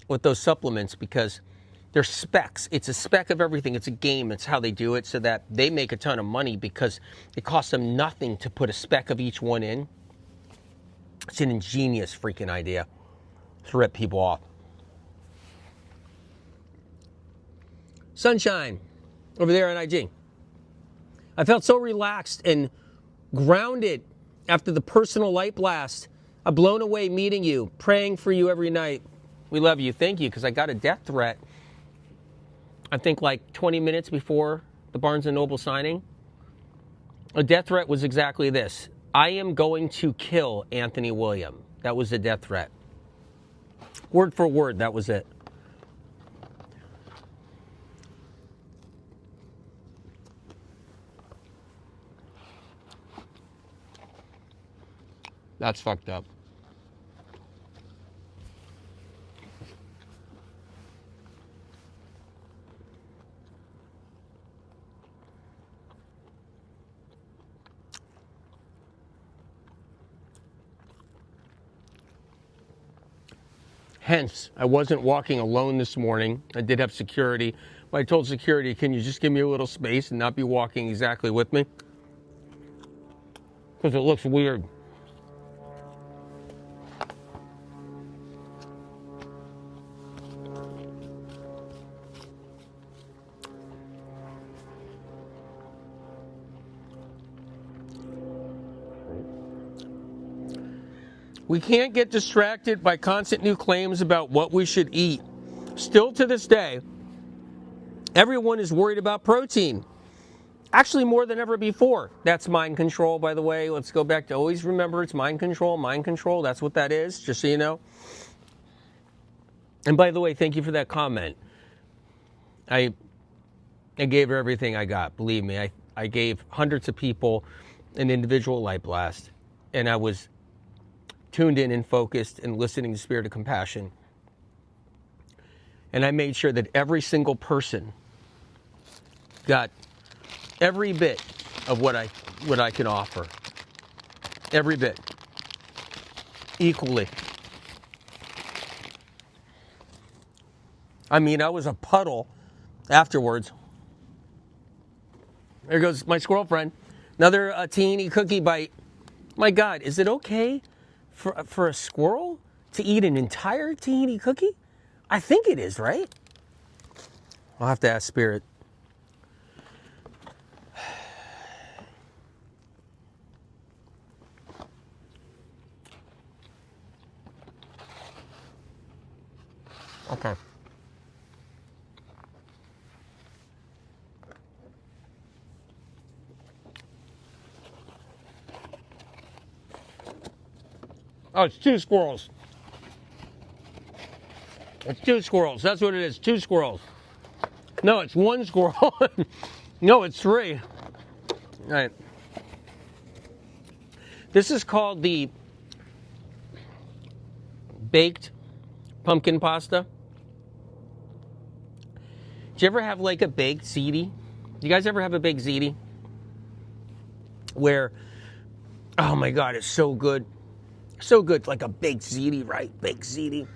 with those supplements because they're specks. It's a speck of everything. It's a game. It's how they do it so that they make a ton of money because it costs them nothing to put a speck of each one in. It's an ingenious freaking idea to rip people off. Sunshine. over there on IG. I felt so relaxed and grounded after the personal light blast. I'm blown away meeting you, praying for you every night. We love you. Thank you, because I got a death threat, I think like 20 minutes before the Barnes & Noble signing. A death threat was exactly this. I am going to kill Anthony William. That was a death threat. Word for word, that was it. That's fucked up. Hence, I wasn't walking alone this morning. I did have security, but I told security, can you just give me a little space and not be walking exactly with me? Because it looks weird. We can't get distracted by constant new claims about what we should eat. Still to this day, everyone is worried about protein. Actually, more than ever before. That's mind control, by the way. Let's go back to always remember it's mind control. Mind control, that's what that is, just so you know. And by the way, thank you for that comment. I gave her everything I got. Believe me, I gave hundreds of people an individual light blast. And I was tuned in and focused and listening to Spirit of Compassion. And I made sure that every single person got every bit of what I can offer. Every bit. Equally. I mean, I was a puddle afterwards. There goes my squirrel friend. Another Tahini cookie bite. My God, is it okay for a squirrel to eat an entire Tahini cookie? I think it is, right? I'll have to ask Spirit. Okay. Oh, it's two squirrels. It's two squirrels. That's what it is. Two squirrels. No, it's one squirrel. No, it's three. All right. This is called the baked pumpkin pasta. Did you ever have like a baked ziti? You guys ever have a baked ziti? Where, oh my God, it's so good. So good, like a baked ziti, right? Baked ziti.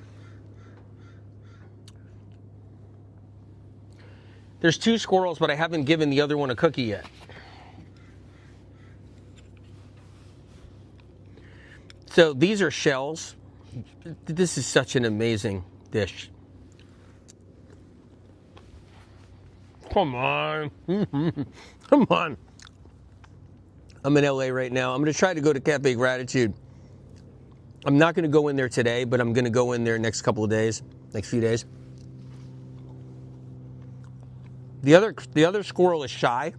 There's two squirrels, but I haven't given the other one a cookie yet. So these are shells. This is such an amazing dish. Come on. Come on. I'm in LA right now. I'm going to try to go to Café Gratitude. I'm not going to go in there today, but I'm going to go in there next couple of days, next few days. The other squirrel is shy.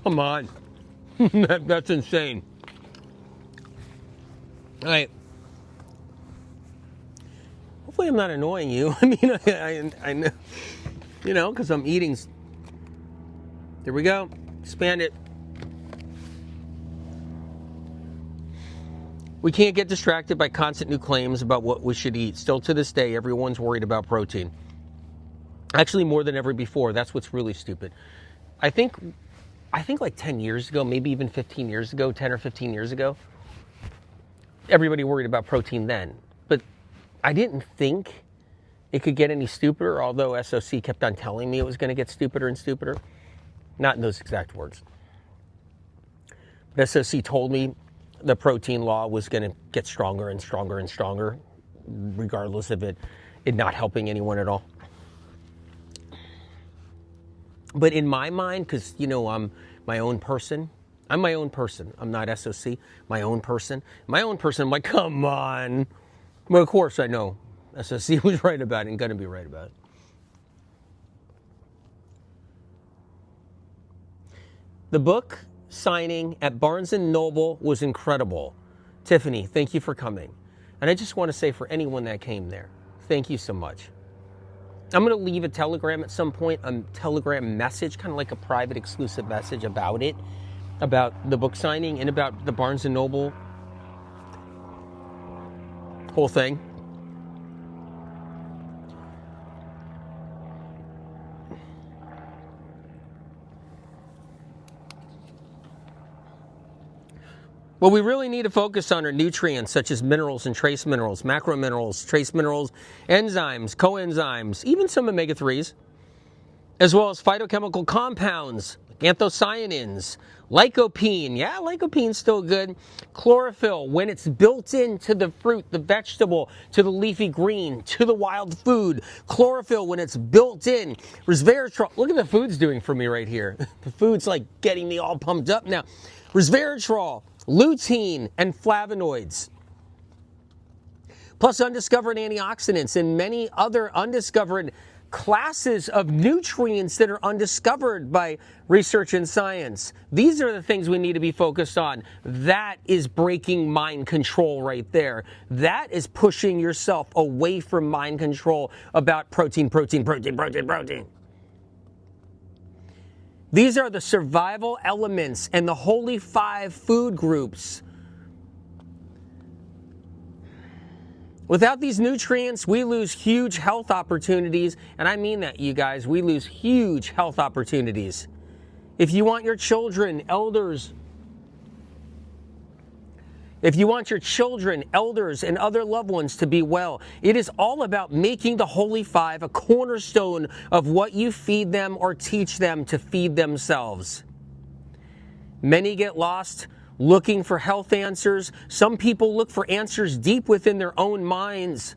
Come on. That's insane. All right. Hopefully I'm not annoying you. I mean, I know, you know, because I'm eating. There we go. Expand it. We can't get distracted by constant new claims about what we should eat. Still to this day, everyone's worried about protein. Actually, more than ever before. That's what's really stupid. I think like 10 years ago, maybe even 15 years ago, 10 or 15 years ago, everybody worried about protein then. But I didn't think it could get any stupider, although SOC kept on telling me it was going to get stupider and stupider. Not in those exact words. But SOC told me the protein law was going to get stronger and stronger and stronger, regardless of it not helping anyone at all. But in my mind, because, I'm my own person. I'm my own person. I'm not SOC. My own person. I'm like, come on. Well, of course I know SOC was right about it and going to be right about it. The book signing at Barnes & Noble was incredible. Tiffany, thank you for coming. And I just want to say for anyone that came there, thank you so much. I'm going to leave a Telegram at some point, a Telegram message, kind of like a private exclusive message about it, about the book signing and about the Barnes & Noble whole thing. What we really need to focus on are nutrients such as minerals and trace minerals, macrominerals, trace minerals, enzymes, coenzymes, even some omega-3s, as well as phytochemical compounds, like anthocyanins, lycopene, yeah, lycopene's still good, chlorophyll, when it's built into the fruit, the vegetable, to the leafy green, to the wild food, chlorophyll when it's built in, resveratrol, look at the food's doing for me right here. The food's like getting me all pumped up now. Resveratrol, lutein, and flavonoids, plus undiscovered antioxidants and many other undiscovered classes of nutrients that are undiscovered by research and science. These are the things we need to be focused on. That is breaking mind control right there. That is pushing yourself away from mind control about protein. These are the survival elements and the holy 5 food groups. Without these nutrients, we lose huge health opportunities, and I mean that, you guys. We lose huge health opportunities. If you want your children, elders, and other loved ones to be well, it is all about making the Holy 5 a cornerstone of what you feed them or teach them to feed themselves. Many get lost looking for health answers. Some people look for answers deep within their own minds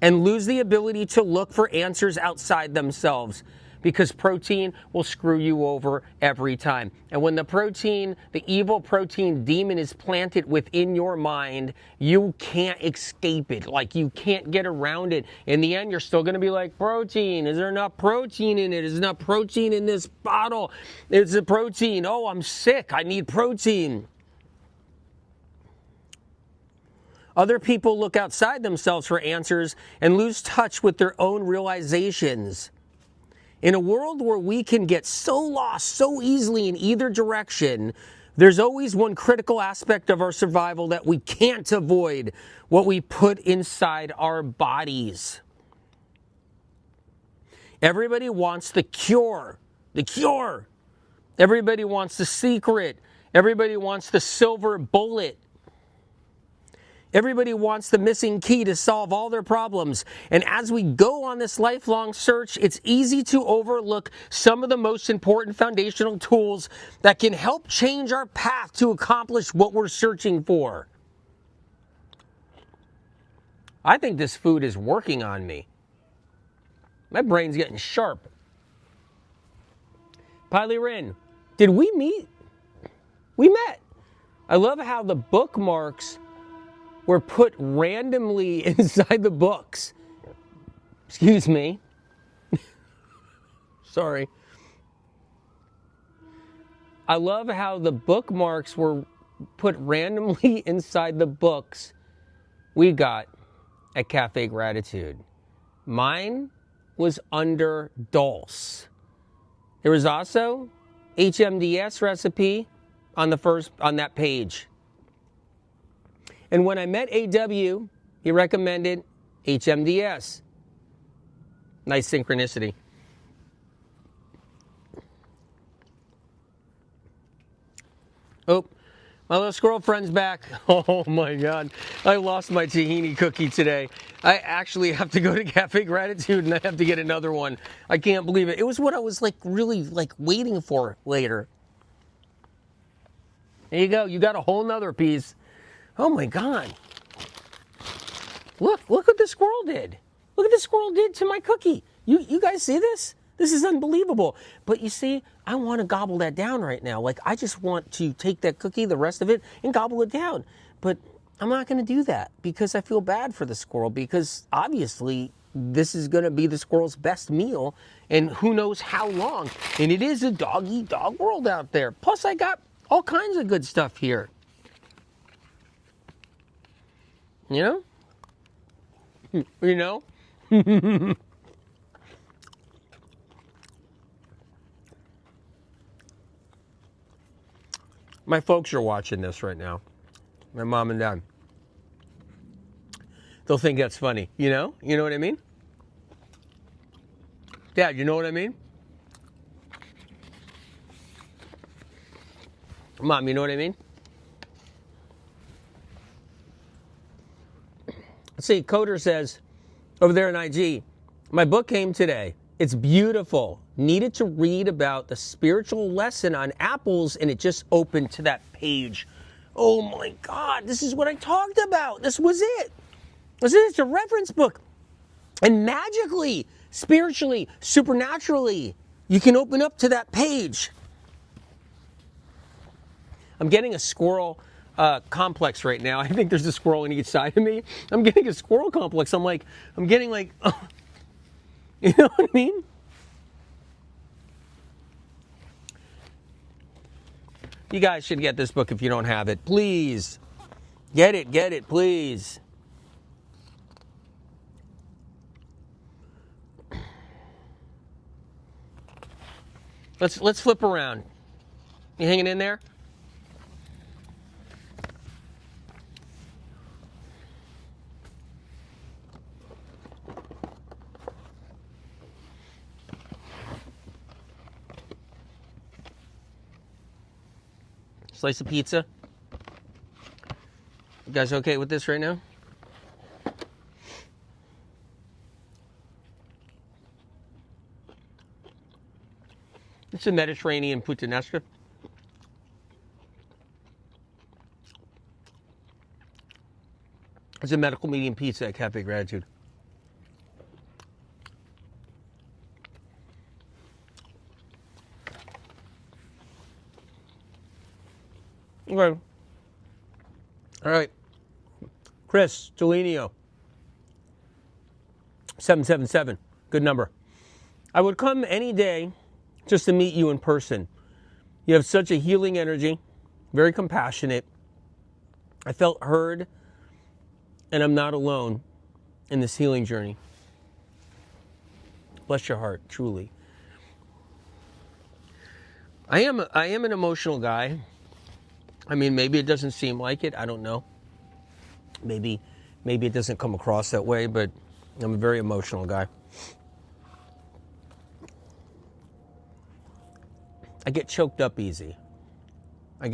and lose the ability to look for answers outside themselves, because protein will screw you over every time. And when the evil protein demon is planted within your mind, you can't escape it. Like, you can't get around it. In the end, you're still going to be like, protein, is there enough protein in it? Is there enough protein in this bottle? It's a protein. Oh, I'm sick. I need protein. Other people look outside themselves for answers and lose touch with their own realizations. In a world where we can get so lost so easily in either direction, there's always one critical aspect of our survival that we can't avoid: what we put inside our bodies. Everybody wants the cure. The cure. Everybody wants the secret. Everybody wants the silver bullet. Everybody wants the missing key to solve all their problems. And as we go on this lifelong search, it's easy to overlook some of the most important foundational tools that can help change our path to accomplish what we're searching for. I think this food is working on me. My brain's getting sharp. Piley Rin, did we meet? We met. I love how the bookmarks were put randomly inside the books. Excuse me. Sorry. I love how the bookmarks were put randomly inside the books we got at Café Gratitude. Mine was under Dulce. There was also HMDS recipe on that page. And when I met AW, he recommended HMDS. Nice synchronicity. Oh, my little squirrel friend's back. Oh my God. I lost my tahini cookie today. I actually have to go to Café Gratitude and I have to get another one. I can't believe it. It was what I was really waiting for later. There you go. You got a whole nother piece. Oh my God. Look what the squirrel did. Look what the squirrel did to my cookie. You guys see this? This is unbelievable. But you see, I want to gobble that down right now. Like, I just want to take that cookie, the rest of it, and gobble it down. But I'm not going to do that because I feel bad for the squirrel, because obviously this is going to be the squirrel's best meal, and who knows how long. And it is a dog-eat-dog world out there. Plus, I got all kinds of good stuff here. You know? You know? My folks are watching this right now. My mom and dad. They'll think that's funny, you know? You know what I mean? Dad, you know what I mean? Mom, you know what I mean? Let's see, Coder says, over there in IG, my book came today. It's beautiful. Needed to read about the spiritual lesson on apples, and it just opened to that page. Oh my God, this is what I talked about. This was it. It's a reference book. And magically, spiritually, supernaturally, you can open up to that page. I'm getting a squirrel complex right now. I think there's a squirrel on each side of me. I'm getting a squirrel complex. I'm getting like, oh, you know what I mean? You guys should get this book if you don't have it. Please. Get it, please. Let's flip around. You hanging in there? Slice of pizza. You guys okay with this right now? It's a Mediterranean puttanesca. It's a medical medium pizza at Café Gratitude. Okay. All right. Chris Tolenio. 777. Good number. I would come any day just to meet you in person. You have such a healing energy, very compassionate. I felt heard, and I'm not alone in this healing journey. Bless your heart, truly. I am an emotional guy. I mean, maybe it doesn't seem like it. I don't know. Maybe it doesn't come across that way, but I'm a very emotional guy. I get choked up easy. I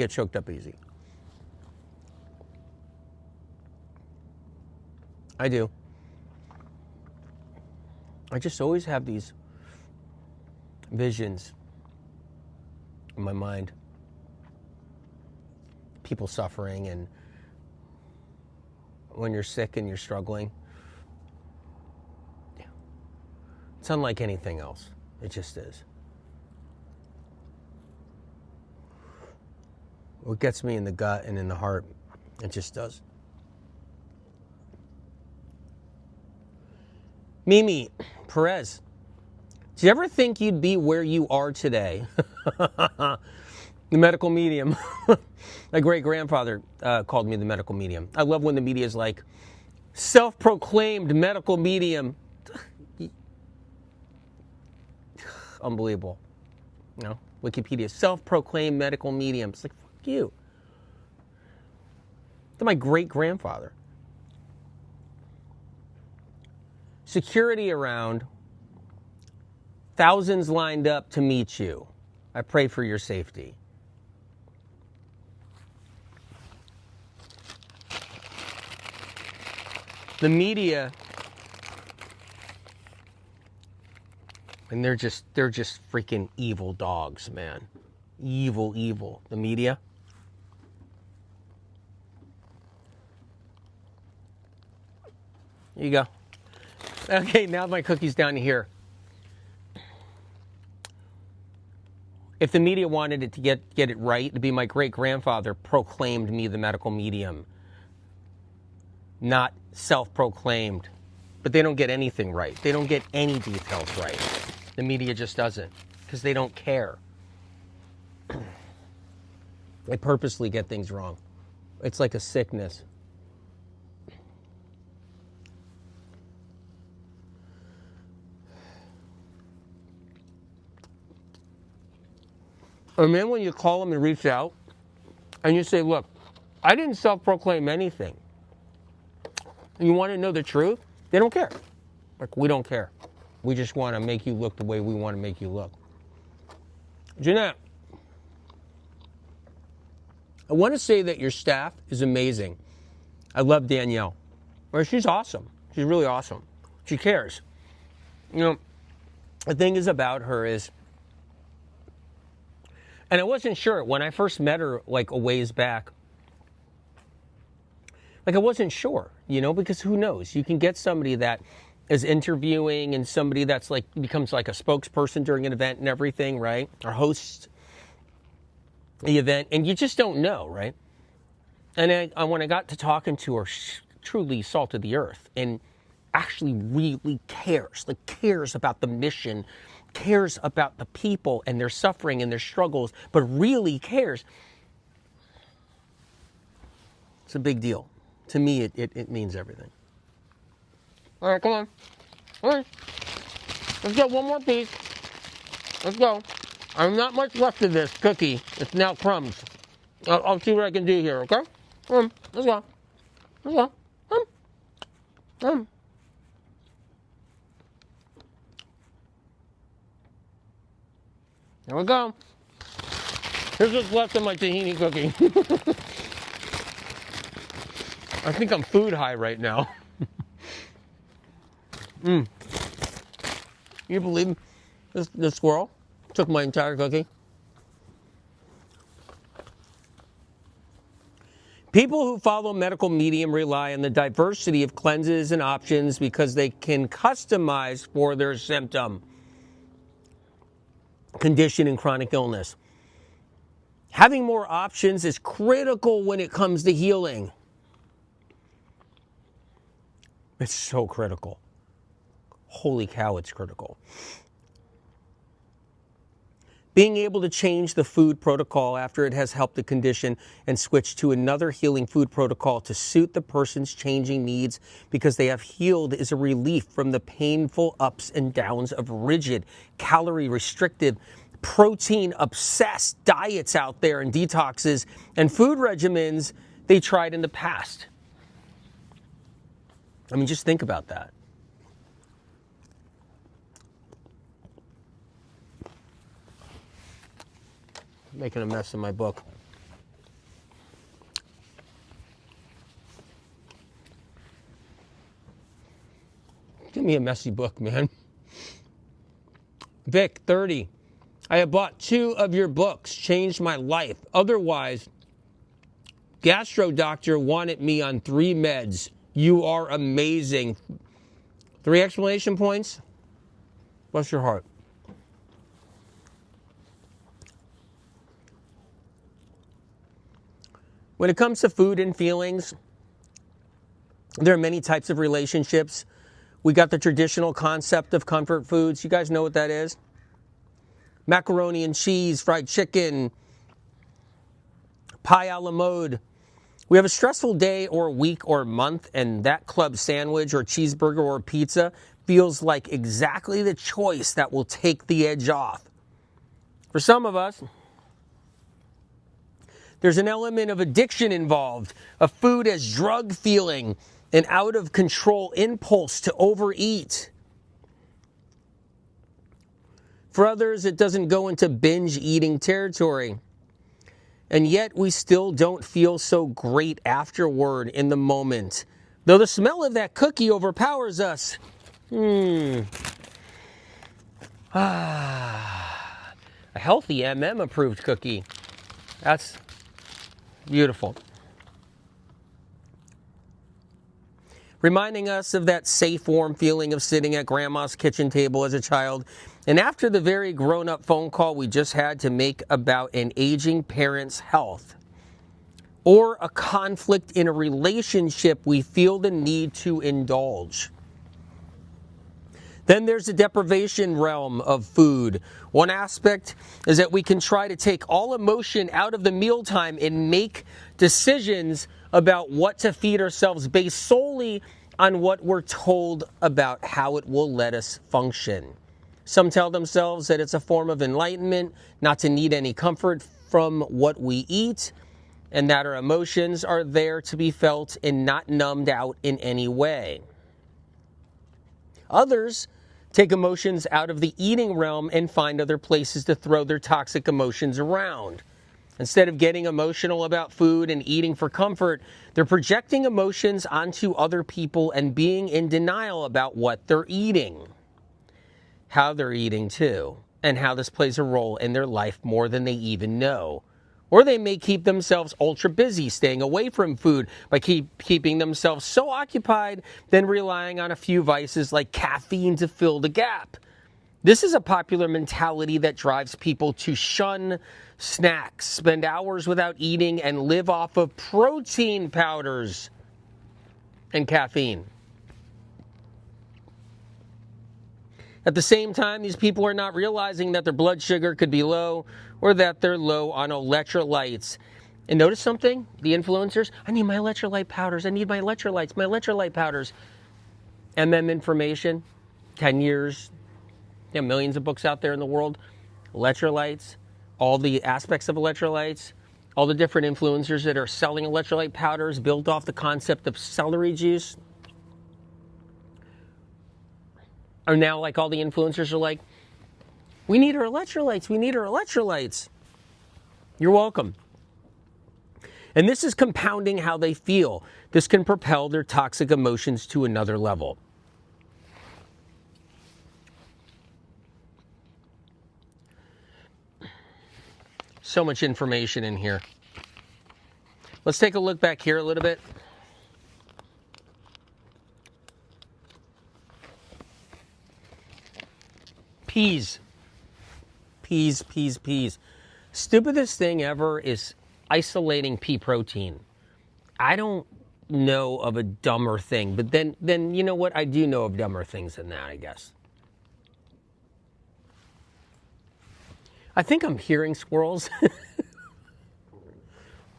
do. I just always have these visions in my mind. People suffering, and when you're sick and you're struggling, it's unlike anything else. It just is. What gets me in the gut and in the heart, it just does. Mimi Perez, did you ever think you'd be where you are today? The medical medium. My great-grandfather called me the medical medium. I love when the media is like, self-proclaimed medical medium. Unbelievable. You know, Wikipedia, self-proclaimed medical medium. It's like, fuck you. That's my great-grandfather. Security around, thousands lined up to meet you. I pray for your safety. The media, and they're just freaking evil dogs, man. Evil. The media. Here you go. Okay, now my cookie's down here. If the media wanted it to get it right, it'd be my great-grandfather proclaimed me the medical medium, not self-proclaimed. But they don't get anything right. They don't get any details right. The media just doesn't, because they don't care. They purposely get things wrong. It's like a sickness. And then when you call them and reach out, and you say, look, I didn't self-proclaim anything. You want to know the truth? They don't care. Like, we don't care. We just want to make you look the way we want to make you look. Jeanette, I want to say that your staff is amazing. I love Danielle. Well, she's awesome. She's really awesome. She cares. You know, the thing is about her is, and I wasn't sure when I first met her, like a ways back. Like, I wasn't sure, you know, because who knows? You can get somebody that is interviewing and somebody that's like becomes like a spokesperson during an event and everything, right? Or hosts the event, and you just don't know, right? And when I got to talking to her, she's truly salt of the earth and actually really cares, like cares about the mission, cares about the people and their suffering and their struggles, but really cares. It's a big deal. To me, it means everything. All right, come on. All right. Let's get one more piece. Let's go. I'm not much left of this cookie. It's now crumbs. I'll see what I can do here, okay? Let's go. Let's go. There we go. Here's what's left of my tahini cookie. I think I'm food high right now. You believe this squirrel took my entire cookie? People who follow medical medium rely on the diversity of cleanses and options because they can customize for their symptom, condition, and chronic illness. Having more options is critical when it comes to healing. It's so critical. Holy cow, it's critical. Being able to change the food protocol after it has helped the condition and switch to another healing food protocol to suit the person's changing needs because they have healed is a relief from the painful ups and downs of rigid, calorie-restricted, protein-obsessed diets out there and detoxes and food regimens they tried in the past. I mean, just think about that. Making a mess in my book. Give me a messy book, man. Vic, 30. I have bought 2 of your books, changed my life. Otherwise, gastro doctor wanted me on 3 meds. You are amazing. 3 exclamation points. Bless your heart. When it comes to food and feelings, there are many types of relationships. We got the traditional concept of comfort foods. You guys know what that is? Macaroni and cheese, fried chicken, pie a la mode. We have a stressful day or week or month, and that club sandwich or cheeseburger or pizza feels like exactly the choice that will take the edge off. For some of us, there's an element of addiction involved, a food as drug feeling, an out of control impulse to overeat. For others, it doesn't go into binge eating territory. And yet we still don't feel so great afterward in the moment, though the smell of that cookie overpowers us. A healthy approved cookie. That's beautiful. reminding us of that safe, warm feeling of sitting at grandma's kitchen table as a child. And after the very grown-up phone call we just had to make about an aging parent's health, or a conflict in a relationship we feel the need to indulge. Then there's the deprivation realm of food. One aspect is that we can try to take all emotion out of the mealtime and make decisions about what to feed ourselves based solely on what we're told about how it will let us function. Some tell themselves that it's a form of enlightenment not to need any comfort from what we eat, and that our emotions are there to be felt and not numbed out in any way. Others take emotions out of the eating realm and find other places to throw their toxic emotions around. Instead of getting emotional about food and eating for comfort, they're projecting emotions onto other people and being in denial about what they're eating, how they're eating too, and how this plays a role in their life more than they even know. Or they may keep themselves ultra busy, staying away from food by keeping themselves so occupied, then relying on a few vices like caffeine to fill the gap. This is a popular mentality that drives people to shun snacks, spend hours without eating, and live off of protein powders and caffeine. At the same time, these people are not realizing that their blood sugar could be low or that they're low on electrolytes. And notice something? The influencers, I need my electrolyte powders. I need my electrolyte powders. Information, 10 years, millions of books out there in the world. Electrolytes, all the aspects of electrolytes, all the different influencers that are selling electrolyte powders built off the concept of celery juice. Are now like all the influencers are like, we need our electrolytes. You're welcome. And this is compounding how they feel. This can propel their toxic emotions to another level. So much information in here. Let's take a look back here a little bit. Peas. Stupidest thing ever is isolating pea protein. I don't know of a dumber thing, but then you know what? I do know of dumber things than that, I guess. I think I'm hearing squirrels.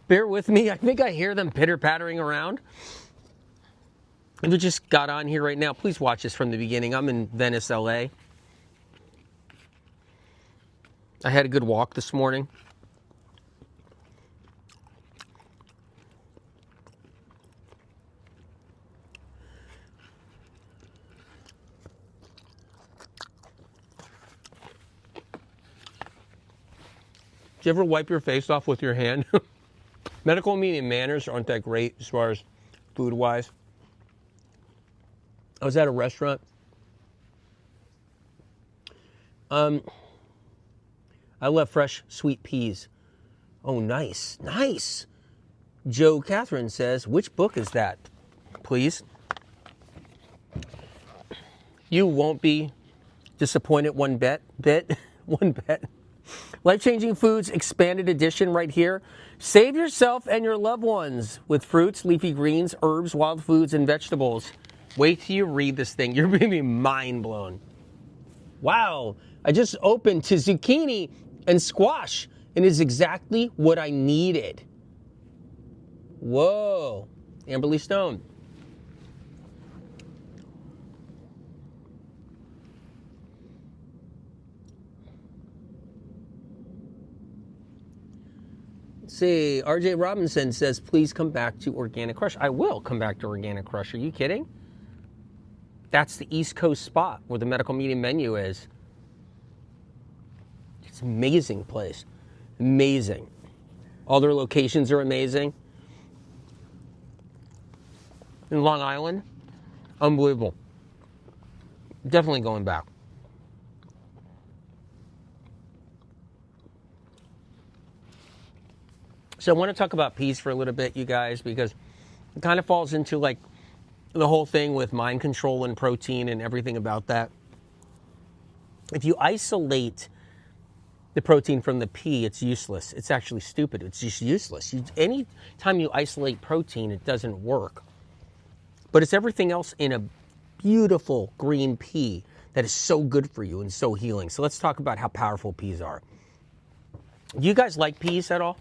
Bear with me. I think I hear them pitter-pattering around. If you just got on here right now, please watch this from the beginning. I'm in Venice, LA. I had a good walk this morning. Do you ever wipe your face off with your hand? Medical meaning manners aren't that great as far as food-wise. I was at a restaurant. I love fresh sweet peas. Oh, nice. Joe Catherine says, which book is that, please? You won't be disappointed one bit. Life-changing foods, expanded edition right here. Save yourself and your loved ones with fruits, leafy greens, herbs, wild foods, and vegetables. Wait till you read this thing. You're going to be mind blown. Wow. I just opened to zucchini and squash, and it's exactly what I needed. Whoa. Amberly Stone. See, RJ Robinson says, please come back to Organic Crush. I will come back to Organic Crush. Are you kidding? That's the East Coast spot where the medical meeting menu is. It's an amazing place. Amazing. All their locations are amazing. In Long Island, unbelievable. Definitely going back. So I want to talk about peas for a little bit, you guys, because it kind of falls into like the whole thing with mind control and protein and everything about that. If you isolate the protein from the pea, it's useless. It's actually stupid. It's just useless. Any time you isolate protein, it doesn't work. But it's everything else in a beautiful green pea that is so good for you and so healing. So let's talk about how powerful peas are. Do you guys like peas at all?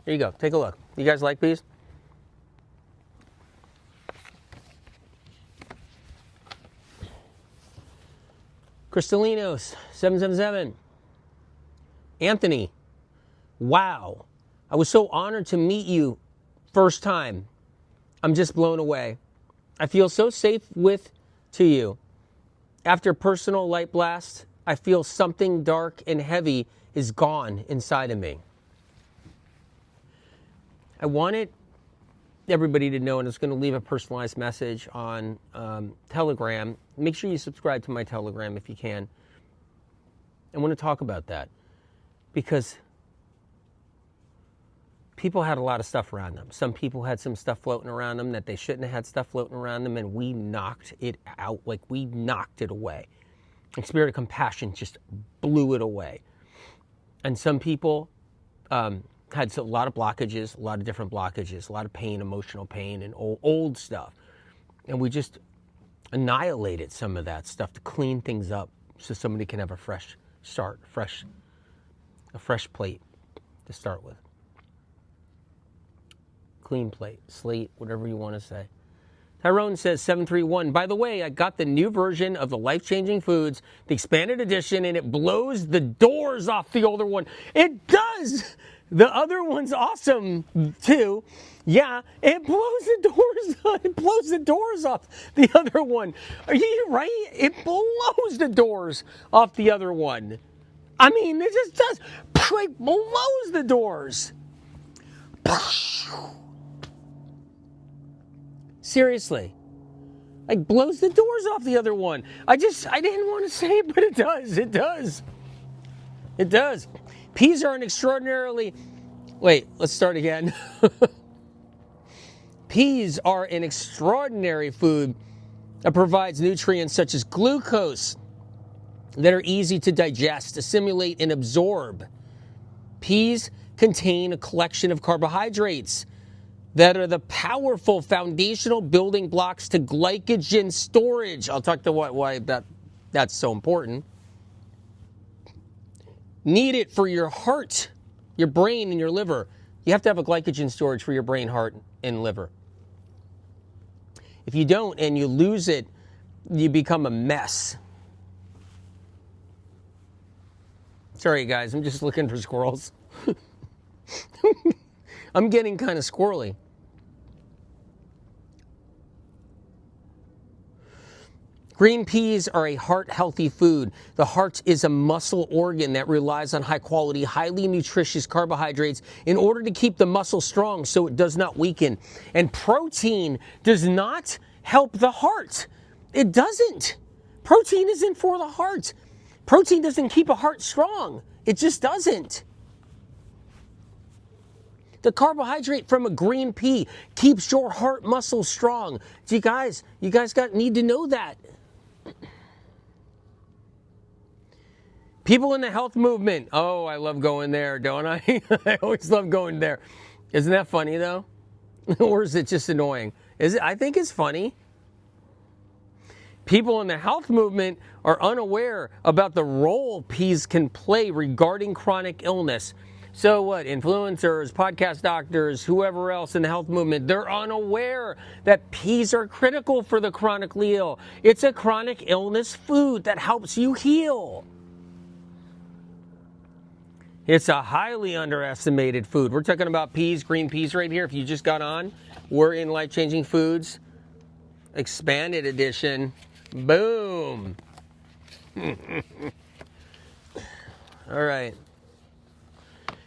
Here you go. Take a look. You guys like peas? Crystalinos, 777. Anthony, wow. I was so honored to meet you first time. I'm just blown away. I feel so safe to you. After personal light blast, I feel something dark and heavy is gone inside of me. I wanted everybody to know, and I was going to leave a personalized message on Telegram. Make sure you subscribe to my Telegram if you can. I want to talk about that because people had a lot of stuff around them. Some people had some stuff floating around them that they shouldn't have had stuff floating around them, and we knocked it out, like we knocked it away. And Spirit of Compassion just blew it away. And some people had a lot of blockages, a lot of different blockages, a lot of pain, emotional pain, and old stuff. And we just annihilated some of that stuff to clean things up so somebody can have a fresh start, a fresh plate to start with. Clean plate, slate, whatever you want to say. Tyrone says 731. By the way, I got the new version of the Life-Changing Foods, the expanded edition, and it blows the doors off the older one. It does! The other one's awesome too. Yeah, it blows the doors. It blows the doors off the other one. Are you right? It blows the doors off the other one. I mean, it just does. It blows the doors. Seriously. Like blows the doors off the other one. I didn't want to say it, but it does. It does. It does. Peas are an extraordinarily... Wait, let's start again. Peas are an extraordinary food that provides nutrients such as glucose that are easy to digest, assimilate, and absorb. Peas contain a collection of carbohydrates that are the powerful foundational building blocks to glycogen storage. I'll talk to why that's so important. Need it for your heart, your brain, and your liver. You have to have a glycogen storage for your brain, heart, and liver. If you don't and you lose it, you become a mess. Sorry, guys, I'm just looking for squirrels. I'm getting kind of squirrely. Green peas are a heart-healthy food. The heart is a muscle organ that relies on high-quality, highly nutritious carbohydrates in order to keep the muscle strong so it does not weaken. And protein does not help the heart. It doesn't. Protein isn't for the heart. Protein doesn't keep a heart strong. It just doesn't. The carbohydrate from a green pea keeps your heart muscle strong. You guys need to know that. People in the health movement. Oh, I love going there, don't I? I always love going there. Isn't that funny, though? Or is it just annoying? I think it's funny. People in the health movement are unaware about the role peas can play regarding chronic illness. So what? Influencers, podcast doctors, whoever else in the health movement, they're unaware that peas are critical for the chronically ill. It's a chronic illness food that helps you heal. It's a highly underestimated food. We're talking about peas, green peas right here. If you just got on, we're in Life-Changing Foods, expanded edition. Boom. All right.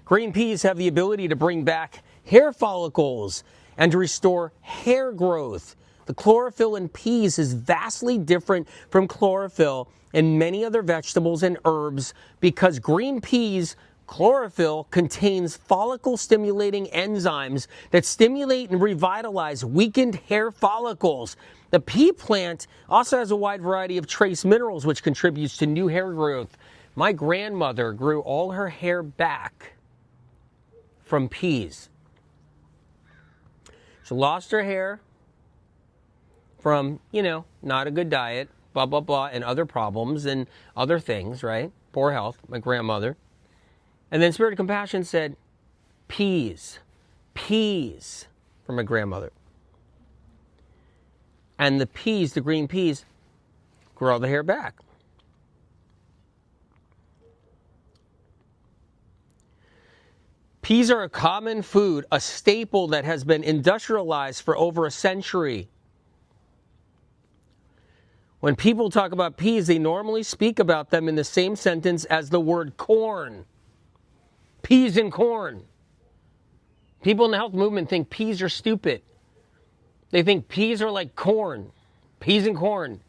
Green peas have the ability to bring back hair follicles and to restore hair growth. The chlorophyll in peas is vastly different from chlorophyll in many other vegetables and herbs because green peas Chlorophyll contains follicle-stimulating enzymes that stimulate and revitalize weakened hair follicles. The pea plant also has a wide variety of trace minerals, which contributes to new hair growth. My grandmother grew all her hair back from peas. She lost her hair from, not a good diet, blah, blah, blah, and other problems and other things, right? Poor health, my grandmother. And then Spirit of Compassion said, peas for my grandmother. And the peas, the green peas, grow the hair back. Peas are a common food, a staple that has been industrialized for over a century. When people talk about peas, they normally speak about them in the same sentence as the word corn. Peas and corn. People in the health movement think peas are stupid. They think peas are like corn. Peas and corn.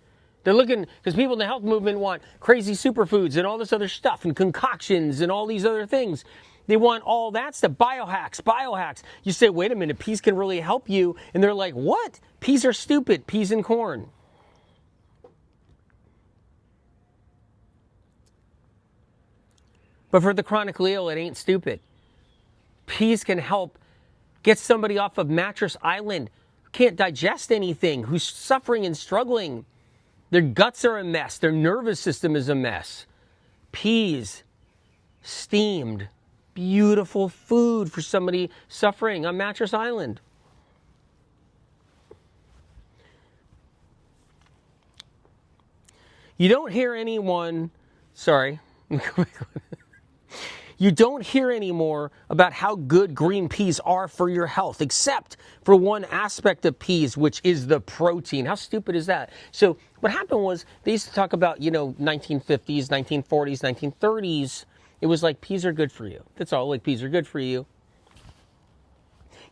They're looking, because people in the health movement want crazy superfoods and all this other stuff and concoctions and all these other things. They want all that stuff, biohacks. You say, wait a minute, peas can really help you. And they're like, what? Peas are stupid, peas and corn. But for the chronically ill, it ain't stupid. Peas can help get somebody off of Mattress Island who can't digest anything, who's suffering and struggling. Their guts are a mess. Their nervous system is a mess. Peas, steamed, beautiful food for somebody suffering on Mattress Island. You don't hear anyone, you don't hear anymore about how good green peas are for your health, except for one aspect of peas, which is the protein. How stupid is that? So what happened was they used to talk about, 1950s, 1940s, 1930s. It was like, peas are good for you. That's all, like, peas are good for you.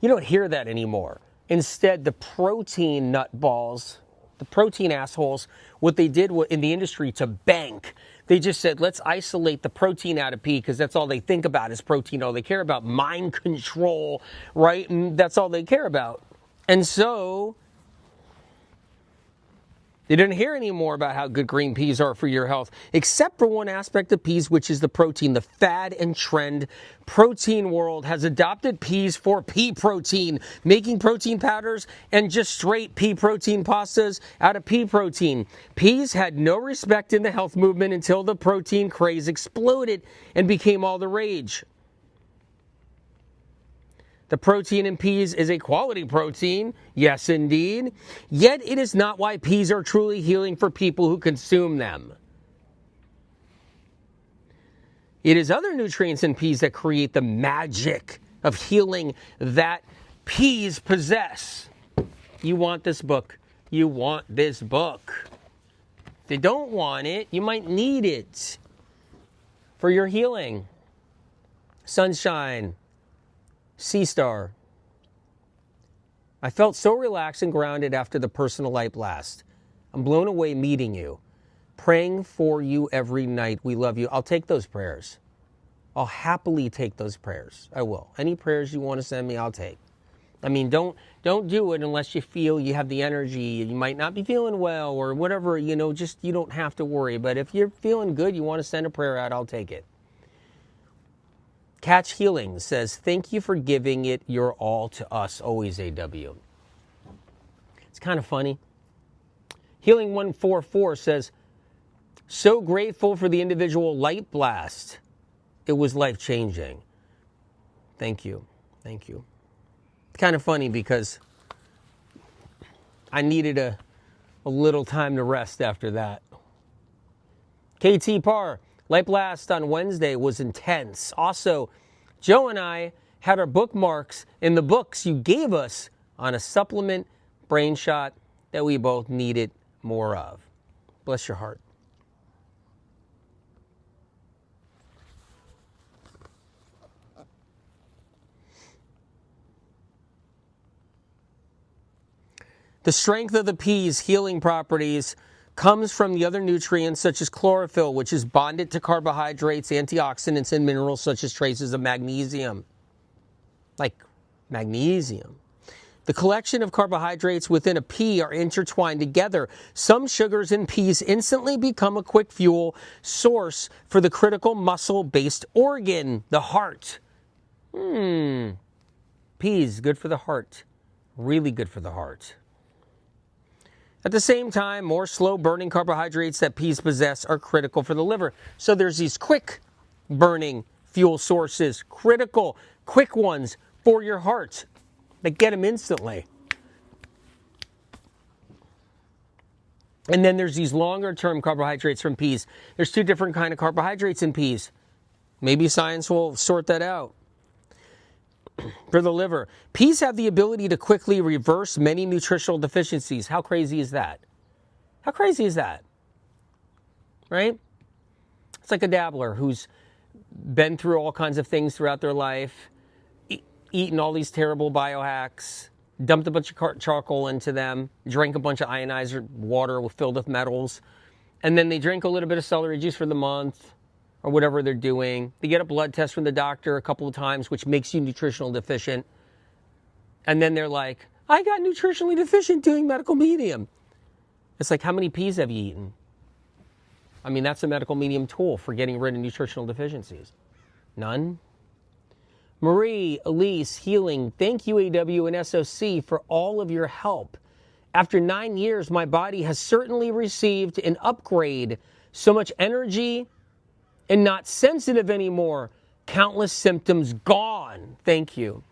You don't hear that anymore. Instead, the protein nutballs, the protein assholes, what they did in the industry to bank, they just said, let's isolate the protein out of pea because that's all they think about is protein. All they care about, mind control, right? And that's all they care about. And so they didn't hear any more about how good green peas are for your health, except for one aspect of peas, which is the protein. The fad and trend protein world has adopted peas for pea protein, making protein powders and just straight pea protein pastas out of pea protein. Peas had no respect in the health movement until the protein craze exploded and became all the rage. The protein in peas is a quality protein, yes indeed, yet it is not why peas are truly healing for people who consume them. It is other nutrients in peas that create the magic of healing that peas possess. You want this book. You want this book. If you don't want it, you might need it for your healing. Sunshine. Sea Star. I felt so relaxed and grounded after the personal light blast. I'm blown away meeting you. Praying for you every night. We love you. I'll take those prayers. I'll happily take those prayers. I will. Any prayers you want to send me, I'll take. I mean, don't do it unless you feel you have the energy. You might not be feeling well or whatever, just you don't have to worry. But if you're feeling good, you want to send a prayer out, I'll take it. Catch Healing says, thank you for giving it your all to us, always AW. It's kind of funny. Healing 144 says, so grateful for the individual light blast. It was life-changing. Thank you. Thank you. It's kind of funny because I needed a little time to rest after that. KT Parr. Light blast on Wednesday was intense. Also, Joe and I had our bookmarks in the books you gave us on a supplement brain shot that we both needed more of. Bless your heart. The strength of the peas, healing properties, comes from the other nutrients such as chlorophyll, which is bonded to carbohydrates, antioxidants, and minerals such as traces of magnesium. Like magnesium. The collection of carbohydrates within a pea are intertwined together. Some sugars in peas instantly become a quick fuel source for the critical muscle-based organ, the heart. Peas, good for the heart. Really good for the heart. At the same time, more slow-burning carbohydrates that peas possess are critical for the liver. So there's these quick-burning fuel sources, critical, quick ones for your heart that get them instantly. And then there's these longer-term carbohydrates from peas. There's 2 different kinds of carbohydrates in peas. Maybe science will sort that out. For the liver, peas have the ability to quickly reverse many nutritional deficiencies. How crazy is that? How crazy is that? Right? It's like a dabbler who's been through all kinds of things throughout their life, eaten all these terrible biohacks, dumped a bunch of charcoal into them, drank a bunch of ionized water filled with metals, and then they drink a little bit of celery juice for the month, or whatever they're doing. They get a blood test from the doctor a couple of times, which makes you nutritional deficient. And then they're like, I got nutritionally deficient doing medical medium. It's like, how many peas have you eaten? I mean, that's a medical medium tool for getting rid of nutritional deficiencies. None? Marie, Elise, Healing, thank you, AW and SOC, for all of your help. After 9 years, my body has certainly received an upgrade. So much energy and not sensitive anymore. Countless symptoms gone. Thank you.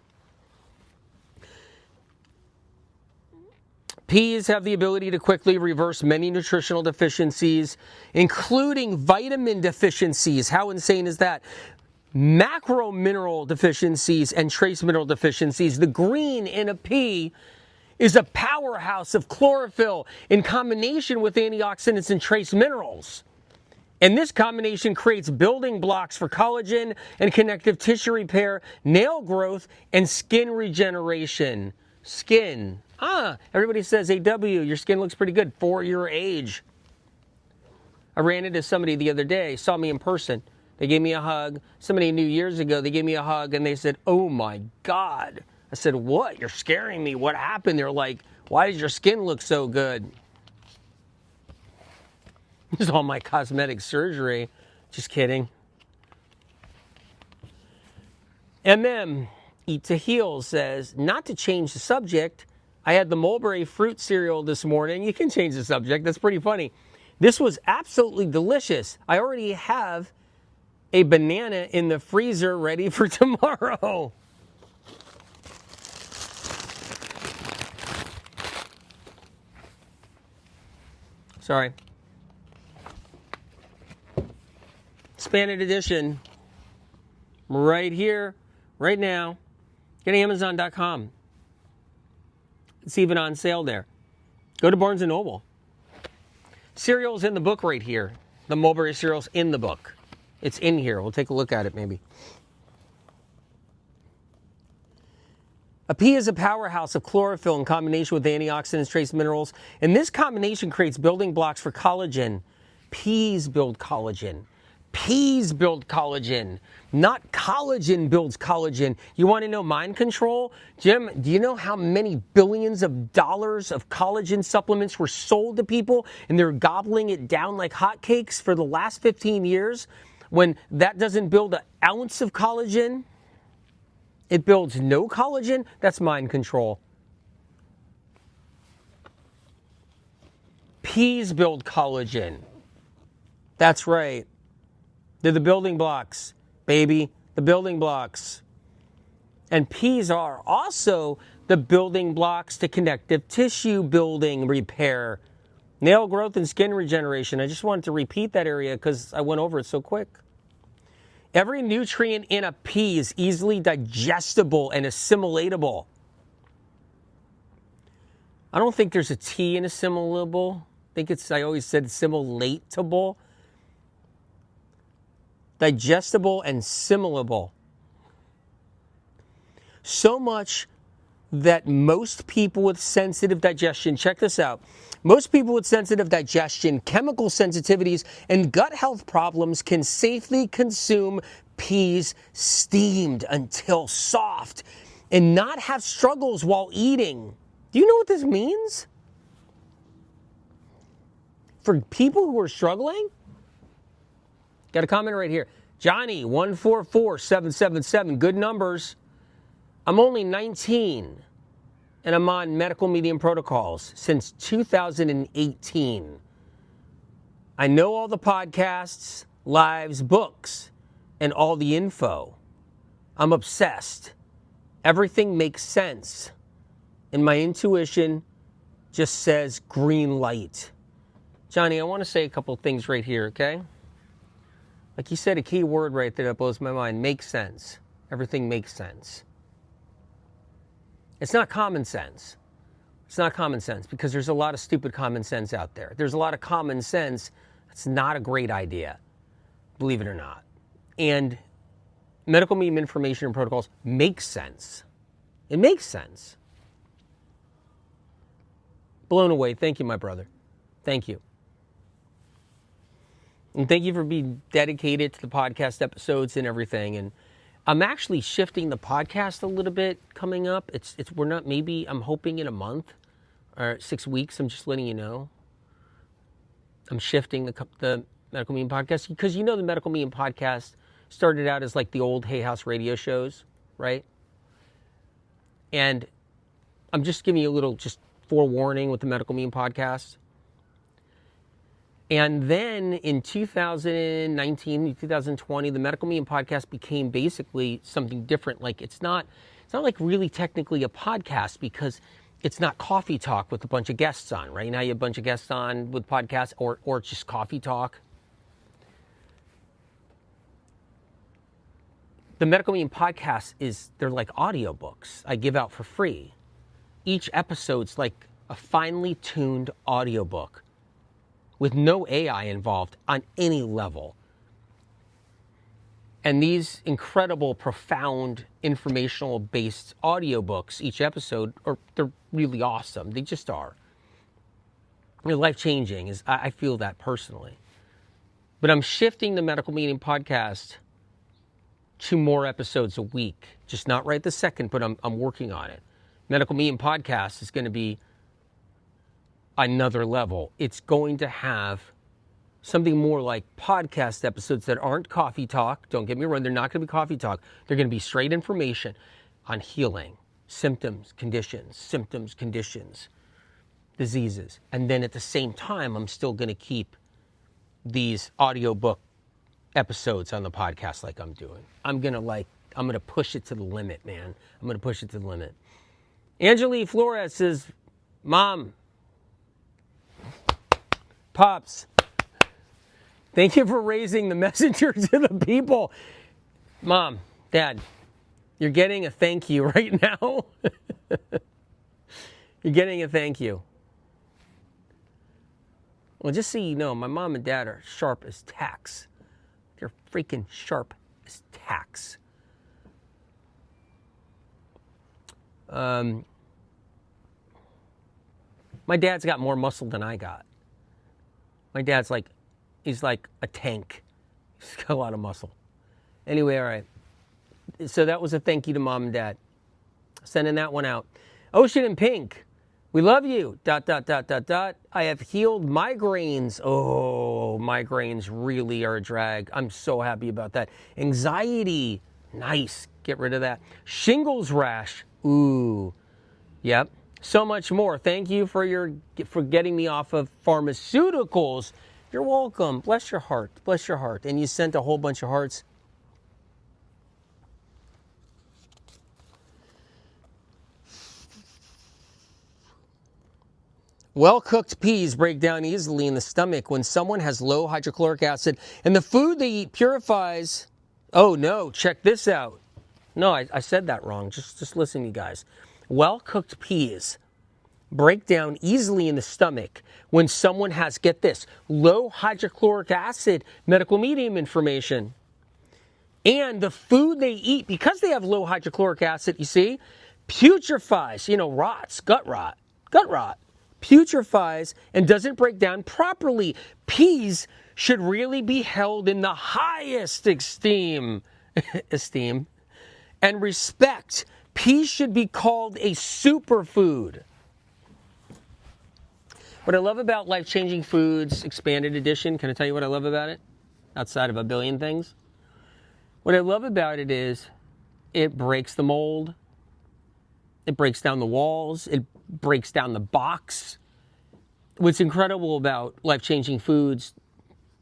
Peas have the ability to quickly reverse many nutritional deficiencies, including vitamin deficiencies. How insane is that? Macro mineral deficiencies and trace mineral deficiencies. The green in a pea is a powerhouse of chlorophyll in combination with antioxidants and trace minerals. And this combination creates building blocks for collagen and connective tissue repair, nail growth, and skin regeneration. Skin. Everybody says, AW, your skin looks pretty good for your age. I ran into somebody the other day, saw me in person. They gave me a hug. Somebody I knew years ago, they gave me a hug, and they said, oh my God. I said, what? You're scaring me. What happened? They're like, why does your skin look so good? This is all my cosmetic surgery. Just kidding. Eat to Heal says, not to change the subject, I had the mulberry fruit cereal this morning. You can change the subject. That's pretty funny. This was absolutely delicious. I already have a banana in the freezer ready for tomorrow. Sorry. Expanded edition. Right here, right now. Get Amazon.com. It's even on sale there. Go to Barnes & Noble. Cereal's in the book right here. The mulberry cereal's in the book. It's in here. We'll take a look at it maybe. A pea is a powerhouse of chlorophyll in combination with antioxidants, trace minerals, and this combination creates building blocks for collagen. Peas build collagen. Peas build collagen, not collagen builds collagen. You want to know mind control? Jim, do you know how many billions of dollars of collagen supplements were sold to people and they're gobbling it down like hotcakes for the last 15 years when that doesn't build an ounce of collagen? It builds no collagen? That's mind control. Peas build collagen. That's right. They're the building blocks, baby, the building blocks. And peas are also the building blocks to connective tissue building, repair, nail growth, and skin regeneration. I just wanted to repeat that area because I went over it so quick. Every nutrient in a pea is easily digestible and assimilatable. I don't think there's a T in assimilable. I always said assimilatable. Digestible and assimilable. So much that most people with sensitive digestion, check this out, most people with sensitive digestion, chemical sensitivities, and gut health problems can safely consume peas steamed until soft and not have struggles while eating. Do you know what this means? For people who are struggling? Got a comment right here. Johnny, 144777, good numbers. I'm only 19 and I'm on medical medium protocols since 2018. I know all the podcasts, lives, books, and all the info. I'm obsessed. Everything makes sense. And my intuition just says green light. Johnny, I want to say a couple things right here, okay? Like you said, a key word right there that blows my mind. Makes sense. Everything makes sense. It's not common sense. It's not common sense because there's a lot of stupid common sense out there. There's a lot of common sense that's not a great idea, believe it or not. And medical medium information and protocols make sense. It makes sense. Blown away. Thank you, my brother. Thank you. And thank you for being dedicated to the podcast episodes and everything. And I'm actually shifting the podcast a little bit coming up. We're not, maybe I'm hoping in a month or 6 weeks. I'm just letting you know. I'm shifting the Medical Medium podcast because you know the Medical Medium podcast started out as like the old Hay House radio shows, right? And I'm just giving you a little just forewarning with the Medical Medium podcast. And then in 2019, 2020, the Medical Medium podcast became basically something different. Like it's not like really technically a podcast because it's not coffee talk with a bunch of guests on, right? Now you have a bunch of guests on with podcasts or just coffee talk. The Medical Medium podcast they're like audiobooks I give out for free. Each episode's like a finely tuned audiobook with no AI involved on any level. And these incredible, profound, informational-based audiobooks, each episode, they're really awesome. They just are. They're life-changing. I feel that personally. But I'm shifting the Medical Medium podcast to more episodes a week. Just not right this second, but I'm working on it. Medical Medium podcast is going to be another level. It's going to have something more like podcast episodes that aren't coffee talk. Don't get me wrong, they're not going to be coffee talk. They're going to be straight information on healing, symptoms, conditions, diseases. And then at the same time, I'm still going to keep these audiobook episodes on the podcast like I'm doing. I'm going to push it to the limit, man. I'm going to push it to the limit. Angelique Flores says, Mom, Pops, thank you for raising the messenger to the people. Mom, Dad, you're getting a thank you right now. You're getting a thank you. Well, just so you know, my mom and dad are sharp as tacks. They're freaking sharp as tacks. My dad's got more muscle than I got. My dad's he's like a tank. He's got a lot of muscle. Anyway, all right. So that was a thank you to Mom and Dad. Sending that one out. Ocean and Pink, we love you. ... I have healed migraines. Oh, migraines really are a drag. I'm so happy about that. Anxiety, nice. Get rid of that. Shingles rash. Ooh, yep. So much more. Thank you for getting me off of pharmaceuticals. You're welcome. Bless your heart. Bless your heart. And you sent a whole bunch of hearts. Well-cooked peas break down easily in the stomach when someone has low hydrochloric acid and the food they eat purifies. Oh no, check this out. No, I said that wrong. Just listen, you guys. Well-cooked peas break down easily in the stomach when someone has, get this, low hydrochloric acid, medical medium information. And the food they eat, because they have low hydrochloric acid, you see, putrefies, rots, gut rot, putrefies and doesn't break down properly. Peas should really be held in the highest esteem and respect. Peas should be called a superfood. What I love about Life-Changing Foods Expanded Edition, can I tell you what I love about it? Outside of a billion things. What I love about it is it breaks the mold. It breaks down the walls. It breaks down the box. What's incredible about Life-Changing Foods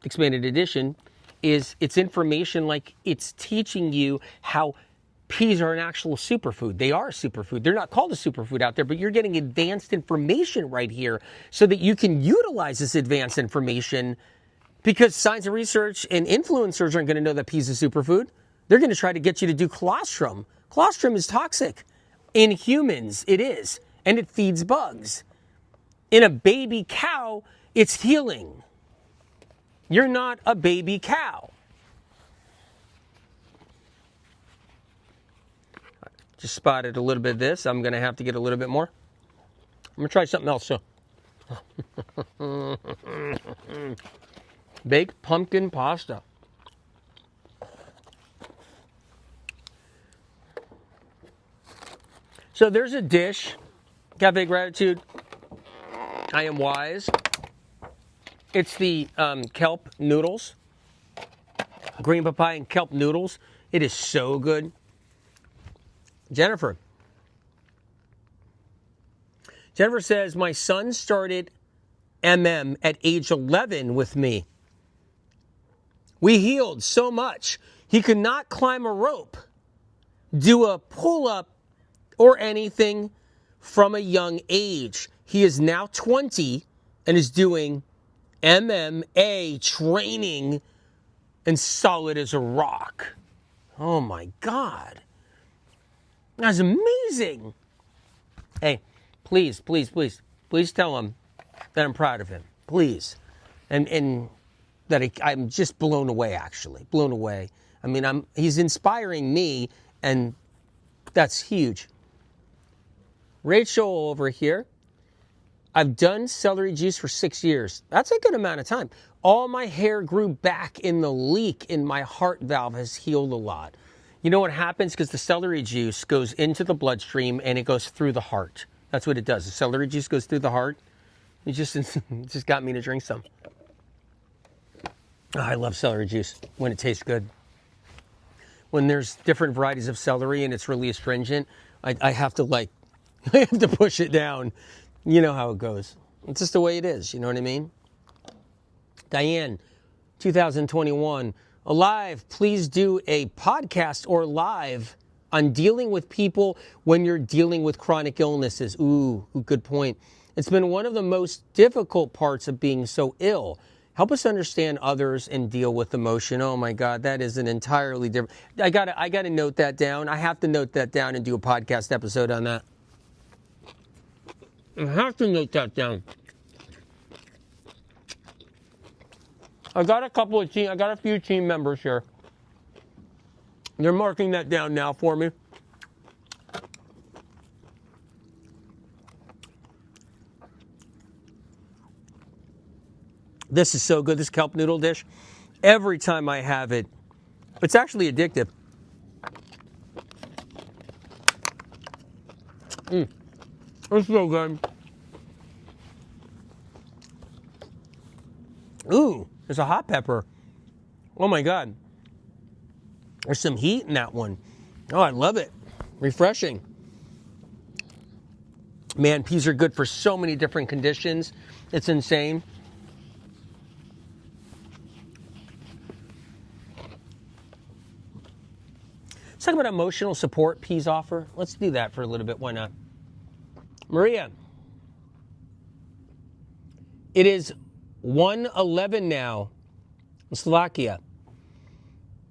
Expanded Edition is it's information like it's teaching you how peas are an actual superfood. They are a superfood. They're not called a superfood out there, but you're getting advanced information right here so that you can utilize this advanced information, because science and research and influencers aren't going to know that peas is a superfood. They're going to try to get you to do colostrum. Colostrum is toxic. In humans, it is, and it feeds bugs. In a baby cow, it's healing. You're not a baby cow. Just spotted a little bit of this. I'm going to have to get a little bit more. I'm going to try something else. So, baked pumpkin pasta. So there's a dish, Café Gratitude. I am wise. It's the kelp noodles, green papaya and kelp noodles. It is so good. Jennifer says, my son started at age 11 with me. We healed so much. He could not climb a rope, do a pull-up, or anything from a young age. He is now 20 and is doing MMA training and solid as a rock. Oh my God. That's amazing. Hey, please tell him that I'm proud of him. Please. And that I'm just blown away, actually. Blown away. I mean, he's inspiring me, and that's huge. Rachel over here. I've done celery juice for 6 years. That's a good amount of time. All my hair grew back, in the leak in my heart valve has healed a lot. You know what happens? Because the celery juice goes into the bloodstream and it goes through the heart. That's what it does. The celery juice goes through the heart. It just got me to drink some. Oh, I love celery juice when it tastes good. When there's different varieties of celery and it's really astringent, I have to I have to push it down. You know how it goes. It's just the way it is. You know what I mean? Diane, 2021. Alive, please do a podcast or live on dealing with people when you're dealing with chronic illnesses. Ooh, good point. It's been one of the most difficult parts of being so ill. Help us understand others and deal with emotion. Oh my God, that is an entirely different. I gotta note that down. I have to note that down and do a podcast episode on that. I have to note that down. I got a few team members here. They're marking that down now for me. This is so good, this kelp noodle dish. Every time I have it, it's actually addictive. It's so good. Ooh, there's a hot pepper. Oh my God. There's some heat in that one. Oh, I love it. Refreshing. Man, peas are good for so many different conditions. It's insane. Let's talk about emotional support peas offer. Let's do that for a little bit. Why not? Maria. It is 1:11 now in Slovakia.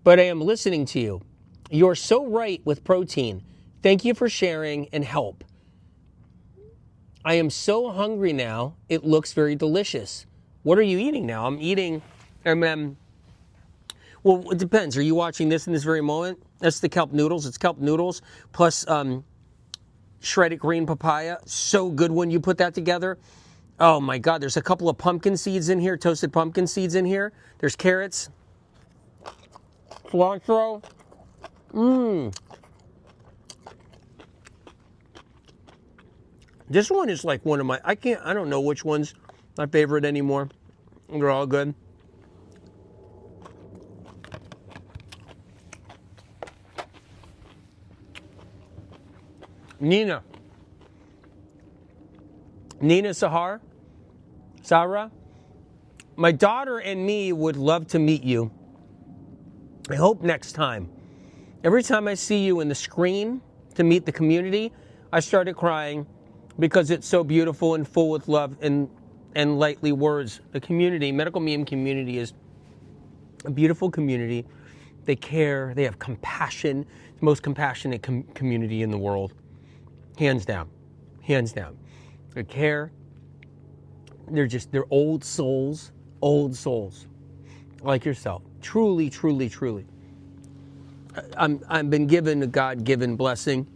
But I am listening to you. You're so right with protein. Thank you for sharing and help. I am so hungry now. It looks very delicious. What are you eating now? I'm eating, well, it depends. Are you watching this in this very moment? That's the kelp noodles. It's kelp noodles plus shredded green papaya. So good when you put that together. Oh my God, there's a couple of pumpkin seeds in here, toasted pumpkin seeds in here. There's carrots. Cilantro. This one is like one of my, I don't know which one's my favorite anymore. They're all good. Nina Sarah, my daughter and me would love to meet you. I hope next time. Every time I see you in the screen to meet the community, I started crying because it's so beautiful and full with love and lightly words. The community, Medical Meme community, is a beautiful community. They care, they have compassion, the most compassionate community in the world. Hands down. Hands down. They care. They're old souls like yourself. Truly, truly, truly. I've been given a God-given blessing.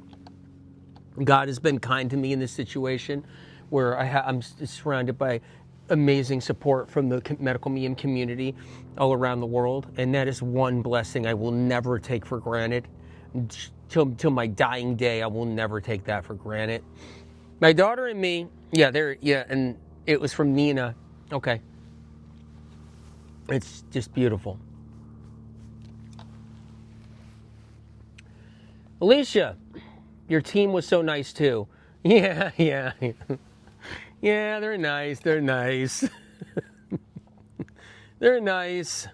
God has been kind to me in this situation where I'm surrounded by amazing support from the medical meme community all around the world. And that is one blessing I will never take for granted. Till my dying day, I will never take that for granted. My daughter and me, and it was from Nina. Okay. It's just beautiful. Alicia, your team was so nice too. Yeah. Yeah, they're nice. They're nice. They're nice.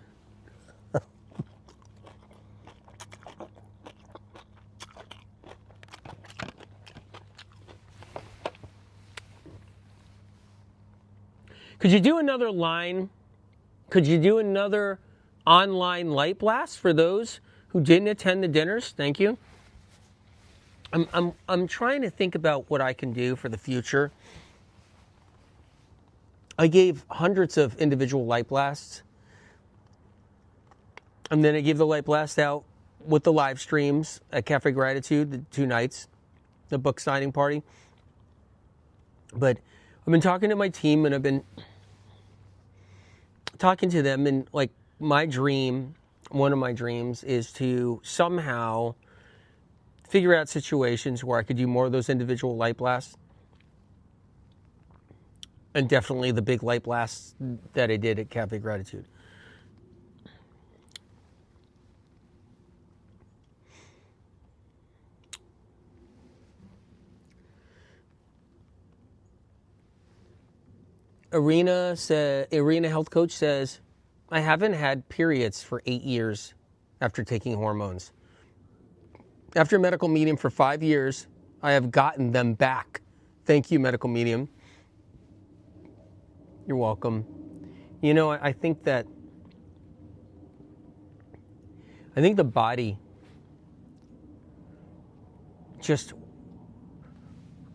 Could you do another line? Could you do another online light blast for those who didn't attend the dinners? Thank you. I'm trying to think about what I can do for the future. I gave hundreds of individual light blasts, and then I gave the light blast out with the live streams at Café Gratitude, the 2 nights, the book signing party. But I've been talking to my team, and I've been talking to them, and like one of my dreams is to somehow figure out situations where I could do more of those individual light blasts. And definitely the big light blasts that I did at Café Gratitude. Irina Health Coach says, I haven't had periods for 8 years after taking hormones. After medical medium for 5 years, I have gotten them back. Thank you, medical medium. You're welcome. You know, I think the body just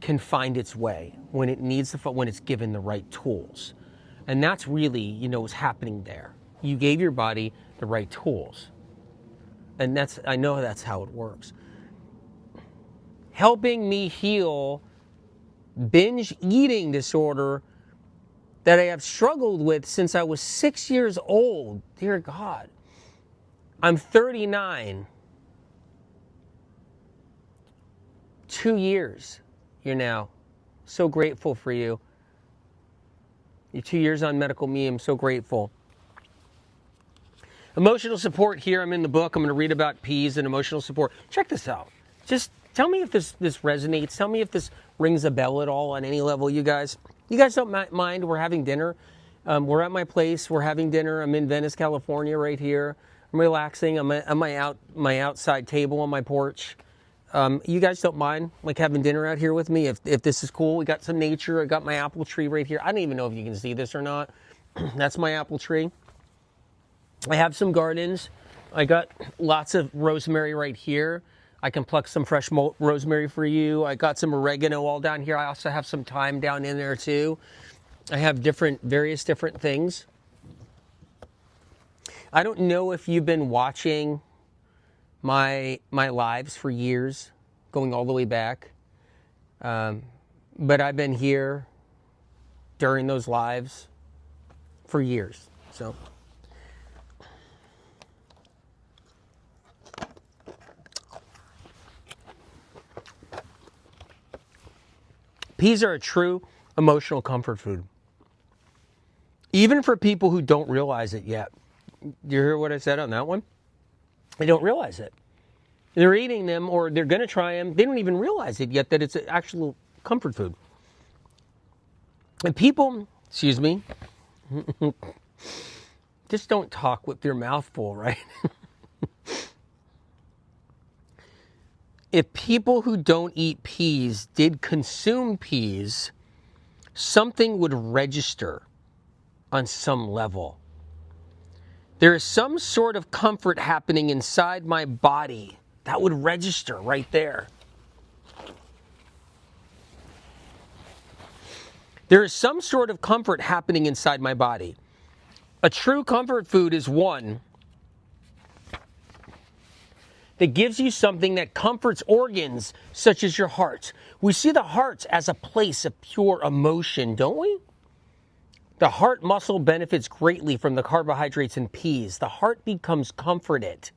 can find its way when it needs to, when it's given the right tools. And that's really, what's happening there. You gave your body the right tools. And I know that's how it works. Helping me heal binge eating disorder that I have struggled with since I was 6 years old. Dear God. I'm 39. 2 years. You're now. So grateful for you. You're 2 years on medical me. I'm so grateful. Emotional support here. I'm in the book. I'm going to read about peas and emotional support. Check this out. Just tell me if this resonates. Tell me if this rings a bell at all on any level, you guys. You guys don't mind. We're having dinner. We're at my place. We're having dinner. I'm in Venice, California, right here. I'm relaxing. I'm at my outside table on my porch. You guys don't mind like having dinner out here with me if this is cool. We got some nature. I got my apple tree right here. I don't even know if you can see this or not. That's my apple tree. I have some gardens. I got lots of rosemary right here. I can pluck some fresh rosemary for you. I got some oregano all down here. I also have some thyme down in there too. I have various different things. I don't know if you've been watching my lives for years, going all the way back. But I've been here during those lives for years. So peas are a true emotional comfort food. Even for people who don't realize it yet. Do you hear what I said on that one? They don't realize it. They're eating them or they're going to try them. They don't even realize it yet that it's an actual comfort food. And people, excuse me, just don't talk with your mouth full, right? If people who don't eat peas did consume peas, something would register on some level. There is some sort of comfort happening inside my body that would register right there. There is some sort of comfort happening inside my body. A true comfort food is one that gives you something that comforts organs such as your heart. We see the heart as a place of pure emotion, don't we? The heart muscle benefits greatly from the carbohydrates in peas. The heart becomes comforted.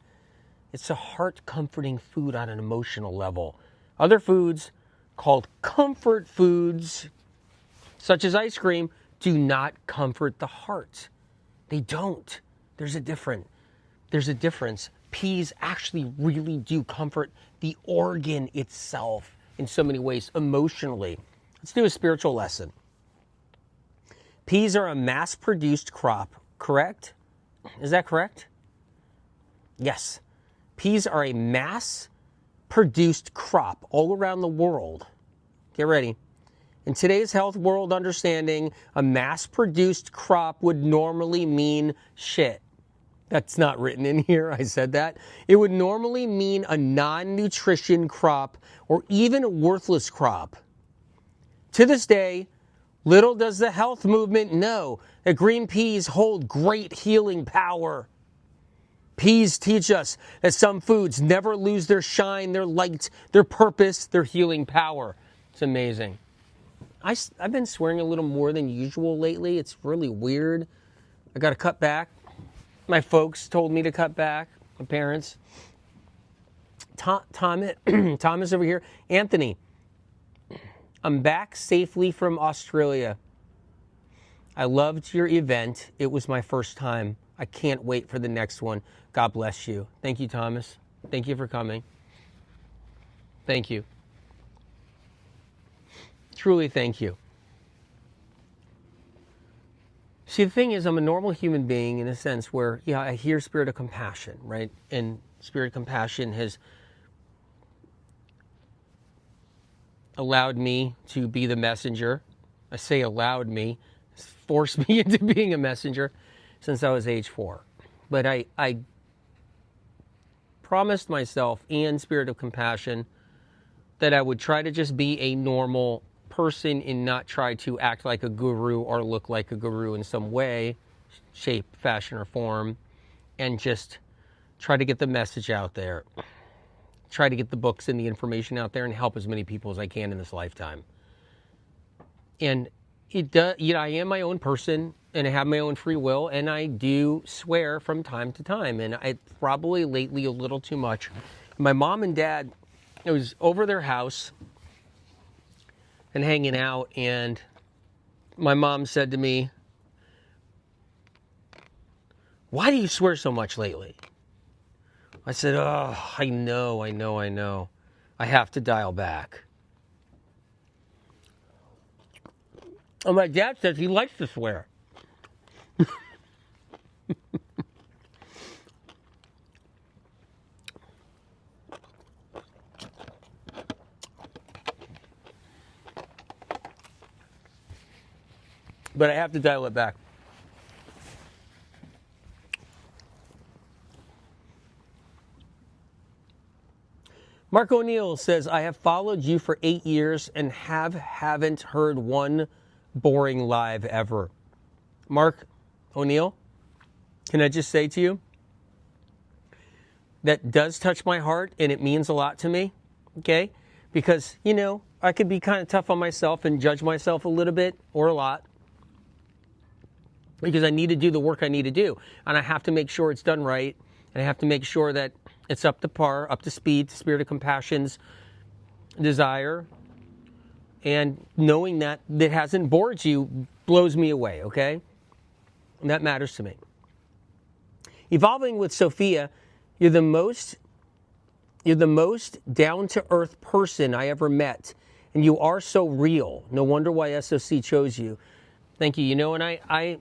It's a heart comforting food on an emotional level. Other foods called comfort foods, such as ice cream, do not comfort the heart. They don't. There's a difference. Peas actually really do comfort the organ itself in so many ways emotionally. Let's do a spiritual lesson. Peas are a mass-produced crop, correct? Is that correct? Yes. Peas are a mass-produced crop all around the world. Get ready. In today's health world understanding, a mass-produced crop would normally mean shit. That's not written in here, I said that. It would normally mean a non-nutrition crop or even a worthless crop. To this day, little does the health movement know that green peas hold great healing power. Peas teach us that some foods never lose their shine, their light, their purpose, their healing power. It's amazing. I've been swearing a little more than usual lately. It's really weird. I got to cut back. My folks told me to cut back. My parents. Thomas over here. Anthony, I'm back safely from Australia. I loved your event. It was my first time. I can't wait for the next one. God bless you. Thank you, Thomas. Thank you for coming. Thank you. Truly, thank you. See, the thing is, I'm a normal human being in a sense where, yeah, I hear spirit of compassion, right? And spirit of compassion has allowed me to be the messenger. I say allowed me, forced me into being a messenger since I was age 4. But I promised myself and spirit of compassion that I would try to just be a normal person and not try to act like a guru or look like a guru in some way, shape, fashion, or form, and just try to get the message out there. Try to get the books and the information out there and help as many people as I can in this lifetime. And it does, you know, I am my own person and I have my own free will, and I do swear from time to time, and I probably lately a little too much. My mom and dad, I was over their house and hanging out, and my mom said to me, "Why do you swear so much lately?" I said, "Oh, I know. I have to dial back." And my dad says he likes to swear. But I have to dial it back. Mark O'Neill says, I have followed you for 8 years and haven't heard one boring live ever. Mark O'Neill, can I just say to you, that does touch my heart and it means a lot to me, okay? Because, you know, I could be kind of tough on myself and judge myself a little bit or a lot, because I need to do the work I need to do. And I have to make sure it's done right. And I have to make sure that it's up to par, up to speed, the spirit of compassion's desire. And knowing that it hasn't bored you blows me away, okay? And that matters to me. Evolving with Sophia, you're the most down-to-earth person I ever met. And you are so real. No wonder why SOC chose you. Thank you. You know, and I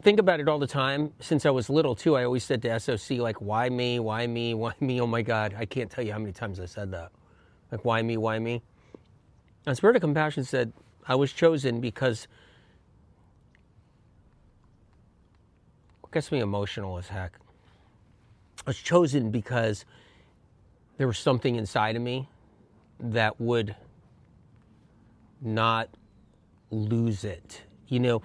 think about it all the time since I was little, too. I always said to SOC, like, why me, why me, why me? Oh, my God, I can't tell you how many times I said that. Like, why me, why me? And Spirit of Compassion said, I was chosen because, it gets me emotional as heck. I was chosen because there was something inside of me that would not lose it. You know,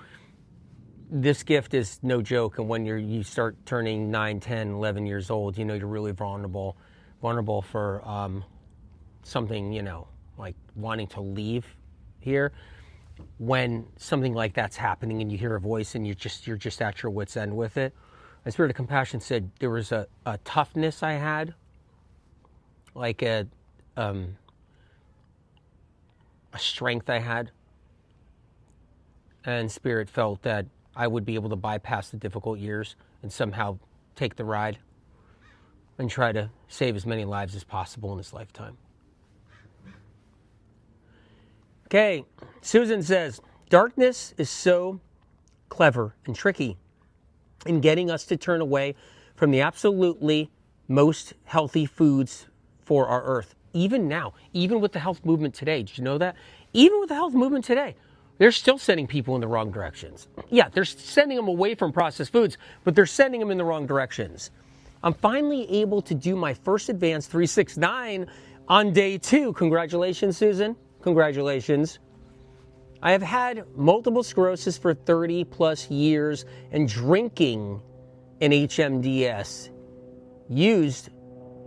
this gift is no joke, and when you start turning 9, 10, 11 years old, you know, you're really vulnerable for something, you know, like wanting to leave here. When something like that's happening and you hear a voice and you're just at your wit's end with it. The Spirit of Compassion said there was a toughness I had, like a strength I had, and Spirit felt that I would be able to bypass the difficult years and somehow take the ride and try to save as many lives as possible in this lifetime. Okay, Susan says, darkness is so clever and tricky in getting us to turn away from the absolutely most healthy foods for our earth. Even now, even with the health movement today, did you know that? Even with the health movement today, they're still sending people in the wrong directions. Yeah, they're sending them away from processed foods, but they're sending them in the wrong directions. I'm finally able to do my first advanced 369 on day 2. Congratulations, Susan. Congratulations. I have had multiple sclerosis for 30 plus years, and drinking an HMDS used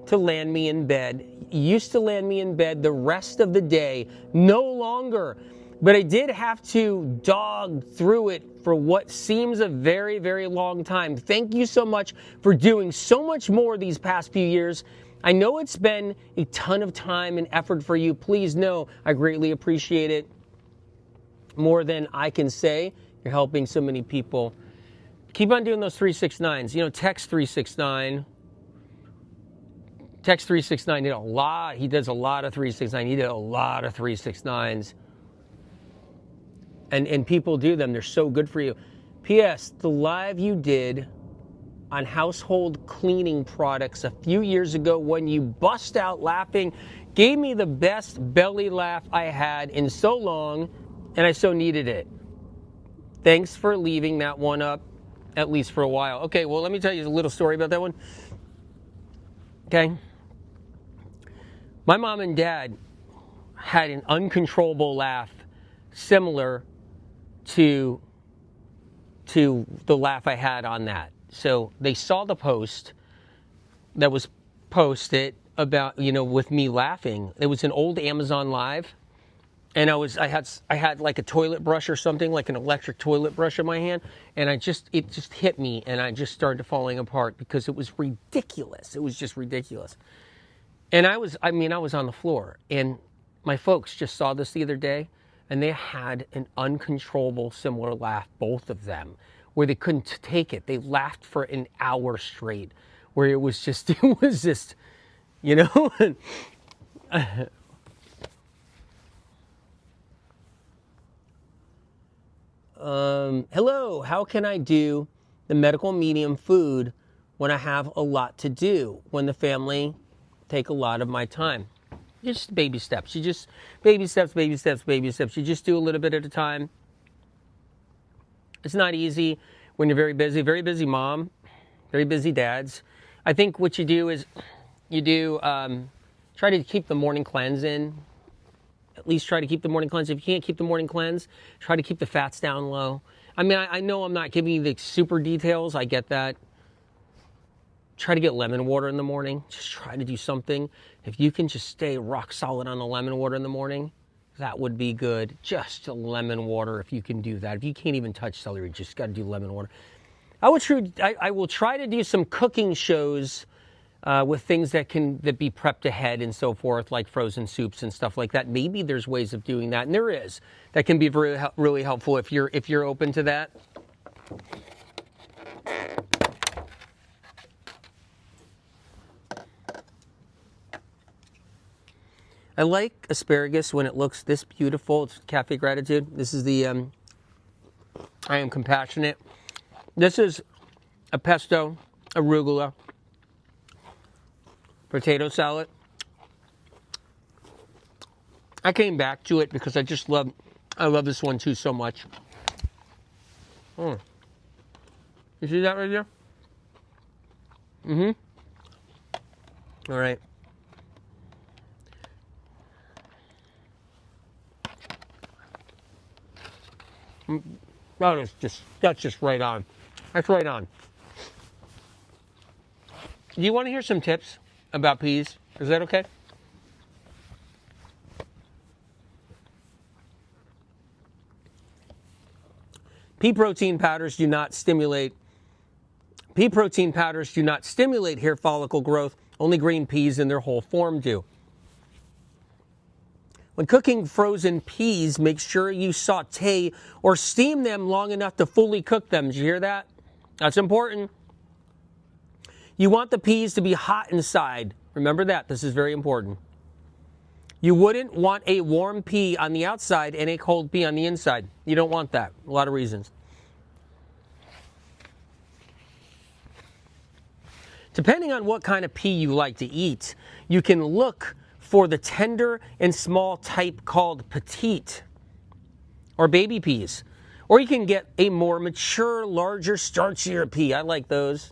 to land me in bed the rest of the day. No longer. But I did have to dog through it for what seems a very, very long time. Thank you so much for doing so much more these past few years. I know it's been a ton of time and effort for you. Please know I greatly appreciate it. More than I can say. You're helping so many people. Keep on doing those 369s. You know, text 369. Text 369 did a lot. He does a lot of 369. He did a lot of 369s. And people do them. They're so good for you. P.S. The live you did on household cleaning products a few years ago when you bust out laughing gave me the best belly laugh I had in so long, and I so needed it. Thanks for leaving that one up, at least for a while. Okay, well, let me tell you a little story about that one. Okay. My mom and dad had an uncontrollable laugh similar to the laugh I had on that. So they saw the post that was posted about, you know, with me laughing. It was an old Amazon Live, and I had like a toilet brush or something, like an electric toilet brush in my hand, and it just hit me, and I just started falling apart because it was ridiculous. It was just ridiculous. And I was on the floor, and my folks just saw this the other day, and they had an uncontrollable similar laugh, both of them, where they couldn't take it. They laughed for an hour straight, where it was just, you know. Hello, how can I do the medical medium food when I have a lot to do, when the family take a lot of my time? Just baby steps. You just baby steps. You just do a little bit at a time. It's not easy when you're very busy mom, very busy dads. I think what you do is try to keep the morning cleanse in. At least try to keep the morning cleanse. If you can't keep the morning cleanse, try to keep the fats down low. I mean, I know I'm not giving you the super details. I get that. try to get lemon water in the morning. Just try to do something. If you can just stay rock solid on the lemon water in the morning, that would be good. Just lemon water if you can do that. If you can't even touch celery, just got to do lemon water. I will try to do some cooking shows with things that be prepped ahead and so forth, like frozen soups and stuff like that. Maybe there's ways of doing that, and there is. That can be really helpful if you're open to that. I like asparagus when it looks this beautiful. It's Café Gratitude. This is the I Am Compassionate. This is a pesto, arugula, potato salad. I came back to it because I love this one too so much. You see that right there? All right. That's just right on. That's right on. Do you want to hear some tips about peas? Is that okay? Pea protein powders do not stimulate hair follicle growth. Only green peas in their whole form do. When cooking frozen peas, make sure you saute or steam them long enough to fully cook them. Did you hear that? That's important. You want the peas to be hot inside. Remember that. This is very important. You wouldn't want a warm pea on the outside and a cold pea on the inside. You don't want that. A lot of reasons. Depending on what kind of pea you like to eat, you can look for the tender and small type called petite or baby peas. Or you can get a more mature, larger, starchier pea. I like those.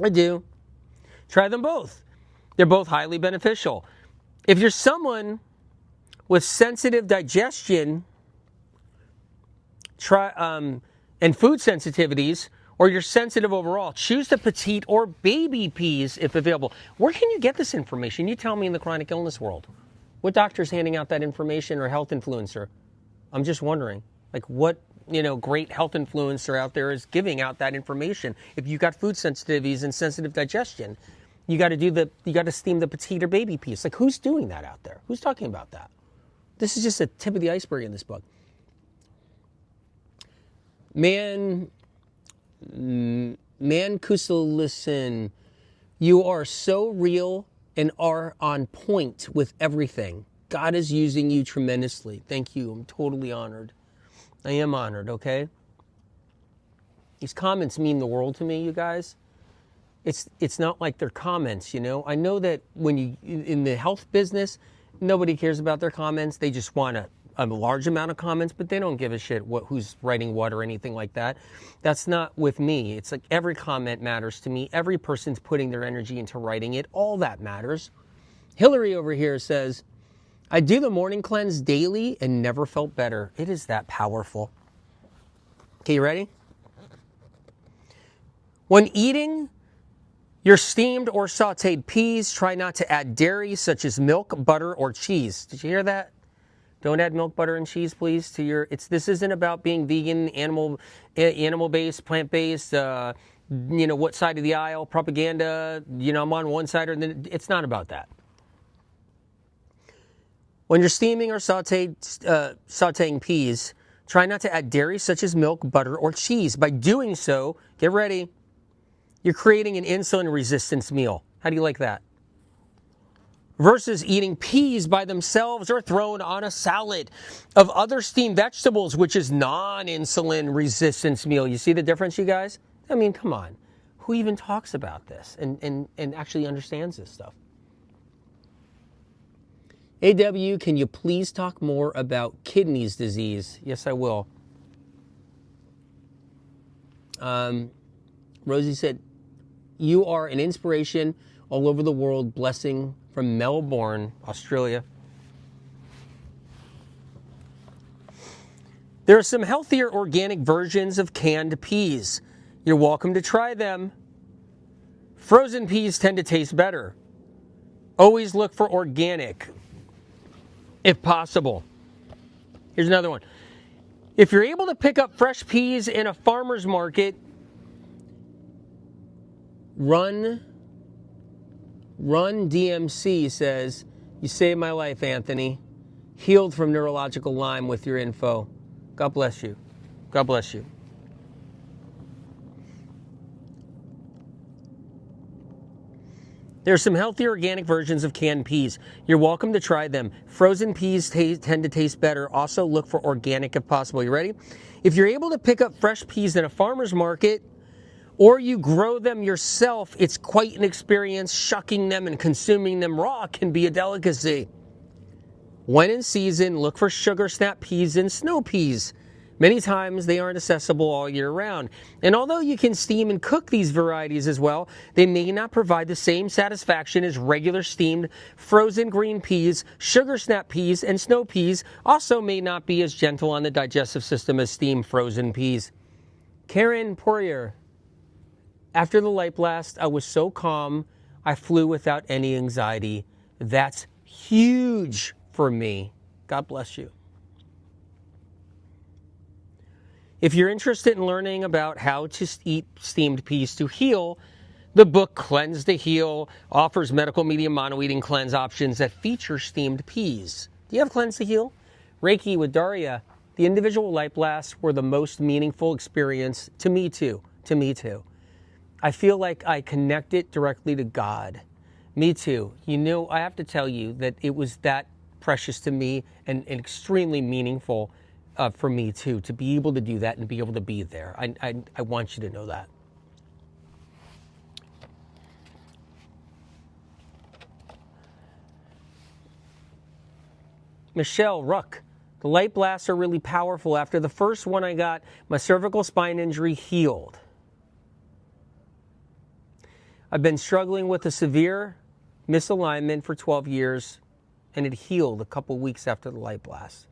I do. Try them both. They're both highly beneficial. If you're someone with sensitive digestion and food sensitivities, or you're sensitive overall, choose the petite or baby peas if available. Where can you get this information? You tell me in the chronic illness world. What doctor's handing out that information or health influencer? I'm just wondering, like what, great health influencer out there is giving out that information. If you got food sensitivities and sensitive digestion, you got to steam the petite or baby peas. Like who's doing that out there? Who's talking about that? This is just a tip of the iceberg in this book. Mancusolison, you are so real and are on point with everything. God is using you tremendously. Thank you. I'm totally honored. I am honored, okay? These comments mean the world to me, you guys. It's not like they're comments, I know that when you in the health business, nobody cares about their comments. They just want a large amount of comments, but they don't give a shit who's writing what or anything like that. That's not with me. It's like every comment matters to me. Every person's putting their energy into writing it. All that matters. Hillary over here says, I do the morning cleanse daily and never felt better. It is that powerful. Okay, you ready? When eating your steamed or sauteed peas, try not to add dairy such as milk, butter, or cheese. Did you hear that? Don't add milk, butter, and cheese, please, to your... This isn't about being vegan, animal-based, plant-based, what side of the aisle, propaganda, I'm on one side or the... It's not about that. When you're steaming or sauteing peas, try not to add dairy such as milk, butter, or cheese. By doing so, get ready, you're creating an insulin resistance meal. How do you like that? Versus eating peas by themselves or thrown on a salad of other steamed vegetables, which is non-insulin resistance meal. You see the difference, you guys? I mean, come on. Who even talks about this and actually understands this stuff? AW, can you please talk more about kidneys disease? Yes, I will. Rosie said, you are an inspiration all over the world. Blessing from Melbourne, Australia. There are some healthier organic versions of canned peas. You're welcome to try them. Frozen peas tend to taste better. Always look for organic, if possible. Here's another one. If you're able to pick up fresh peas in a farmer's market, Run DMC says, you saved my life, Anthony. Healed from neurological Lyme with your info. God bless you. God bless you. There are some healthy organic versions of canned peas. You're welcome to try them. Frozen peas tend to taste better. Also look for organic if possible. You ready? If you're able to pick up fresh peas in a farmer's market, or you grow them yourself, it's quite an experience. Shucking them and consuming them raw can be a delicacy. When in season, look for sugar snap peas and snow peas. Many times they aren't accessible all year round. And although you can steam and cook these varieties as well, they may not provide the same satisfaction as regular steamed frozen green peas. Sugar snap peas and snow peas also may not be as gentle on the digestive system as steamed frozen peas. Karen Poirier. After the light blast, I was so calm, I flew without any anxiety. That's huge for me. God bless you. If you're interested in learning about how to eat steamed peas to heal, the book Cleanse to Heal offers medical medium mono-eating cleanse options that feature steamed peas. Do you have Cleanse to Heal? Reiki with Daria. The individual light blasts were the most meaningful experience to me too. I feel like I connected directly to God. Me too. You know, I have to tell you that it was that precious to me and extremely meaningful for me too, to be able to do that and be able to be there. I want you to know that. Michelle Ruck. The light blasts are really powerful. After the first one I got, my cervical spine injury healed. I've been struggling with a severe misalignment for 12 years, and it healed a couple weeks after the light blast.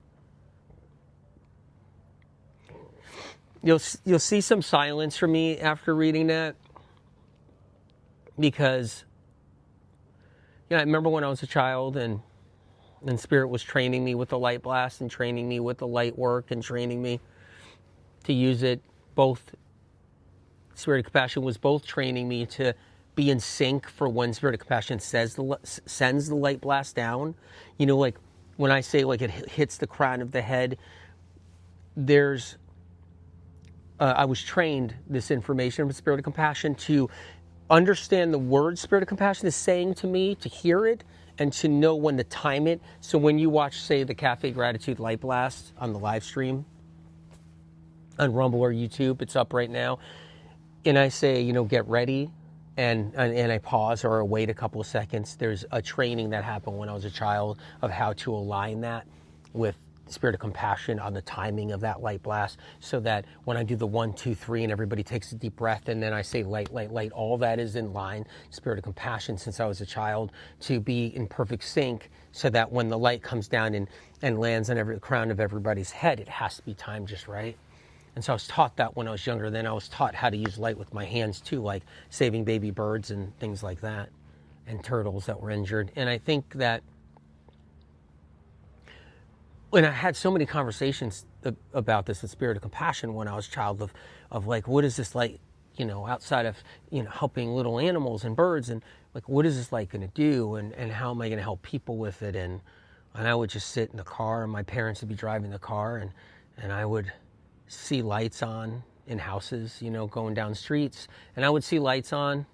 You'll see some silence from me after reading that, because I remember when I was a child and Spirit was training me with the light blast and training me with the light work and training me to use it. Both Spirit of Compassion was both training me to be in sync for when Spirit of Compassion sends the light blast down. You know, like when I say like it hits the crown of the head, there's I was trained this information from Spirit of Compassion to understand the words Spirit of Compassion is saying to me, to hear it, and to know when to time it. So when you watch, say, the Café Gratitude light blast on the live stream on Rumble or YouTube, it's up right now, and I say, get ready, and I pause or I wait a couple of seconds. There's a training that happened when I was a child of how to align that with Spirit of Compassion on the timing of that light blast, so that when I do the 1, 2, 3 and everybody takes a deep breath and then I say light, light, light, all that is in line, Spirit of Compassion, since I was a child, to be in perfect sync, so that when the light comes down and lands on the crown of everybody's head, it has to be timed just right. And so I was taught that when I was younger. Then I was taught how to use light with my hands too, like saving baby birds and things like that, and turtles that were injured. And I think that when I had so many conversations about this with Spirit of Compassion when I was a child, of like, what is this like, outside of, helping little animals and birds, and like, what is this like going to do, and how am I going to help people with it? And I would just sit in the car, and my parents would be driving the car, and I would see lights on in houses, going down streets, and I would see lights on,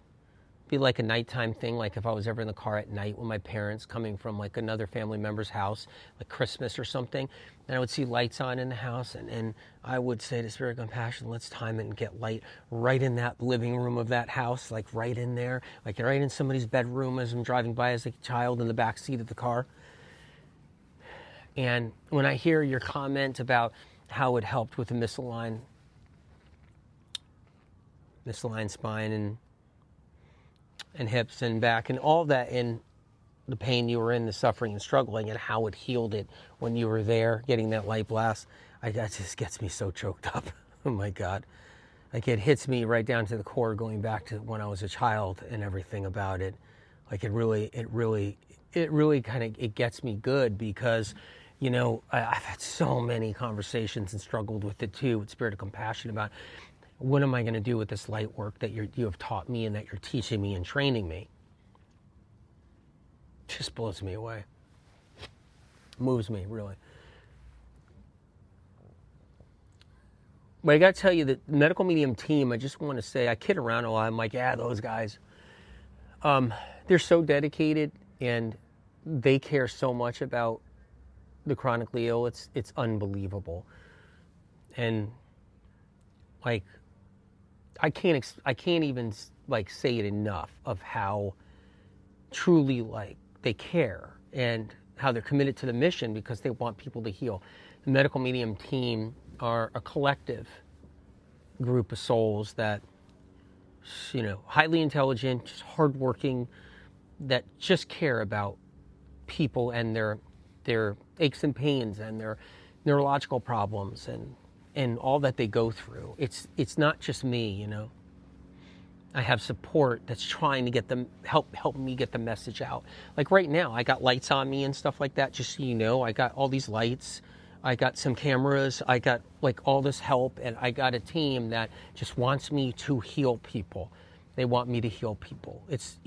be like a nighttime thing, like if I was ever in the car at night with my parents coming from like another family member's house, like Christmas or something, and I would see lights on in the house, and I would say to Spirit of Compassion, let's time it and get light right in that living room of that house, like right in there, like right in somebody's bedroom as I'm driving by as a child in the back seat of the car. And when I hear your comment about how it helped with the misaligned spine and hips and back and all that, and the pain you were in, the suffering and struggling, and how it healed it when you were there getting that light blast, that just gets me so choked up. Oh my God. Like it hits me right down to the core, going back to when I was a child and everything about it. Like it really kind of, it gets me good because, you know, I've had so many conversations and struggled with it too, with Spirit of Compassion about what am I going to do with this light work that you have taught me and that you're teaching me and training me. It just blows me away. Moves me, really. But I got to tell you that the medical medium team, I just want to say, I kid around a lot. I'm like, yeah, those guys, they're so dedicated and they care so much about the chronically ill. It's unbelievable. And like, I can't even like say it enough of how truly like they care and how they're committed to the mission because they want people to heal. The medical medium team are a collective group of souls that, you know, highly intelligent, just hardworking, that just care about people and their aches and pains and their neurological problems and all that they go through. It's not just me, you know. I have support that's trying to get them help me get the message out. Like right now, I got lights on me and stuff like that. Just so you know, I got all these lights. I got some cameras. I got like all this help, and I got a team that just wants me to heal people. They want me to heal people. It's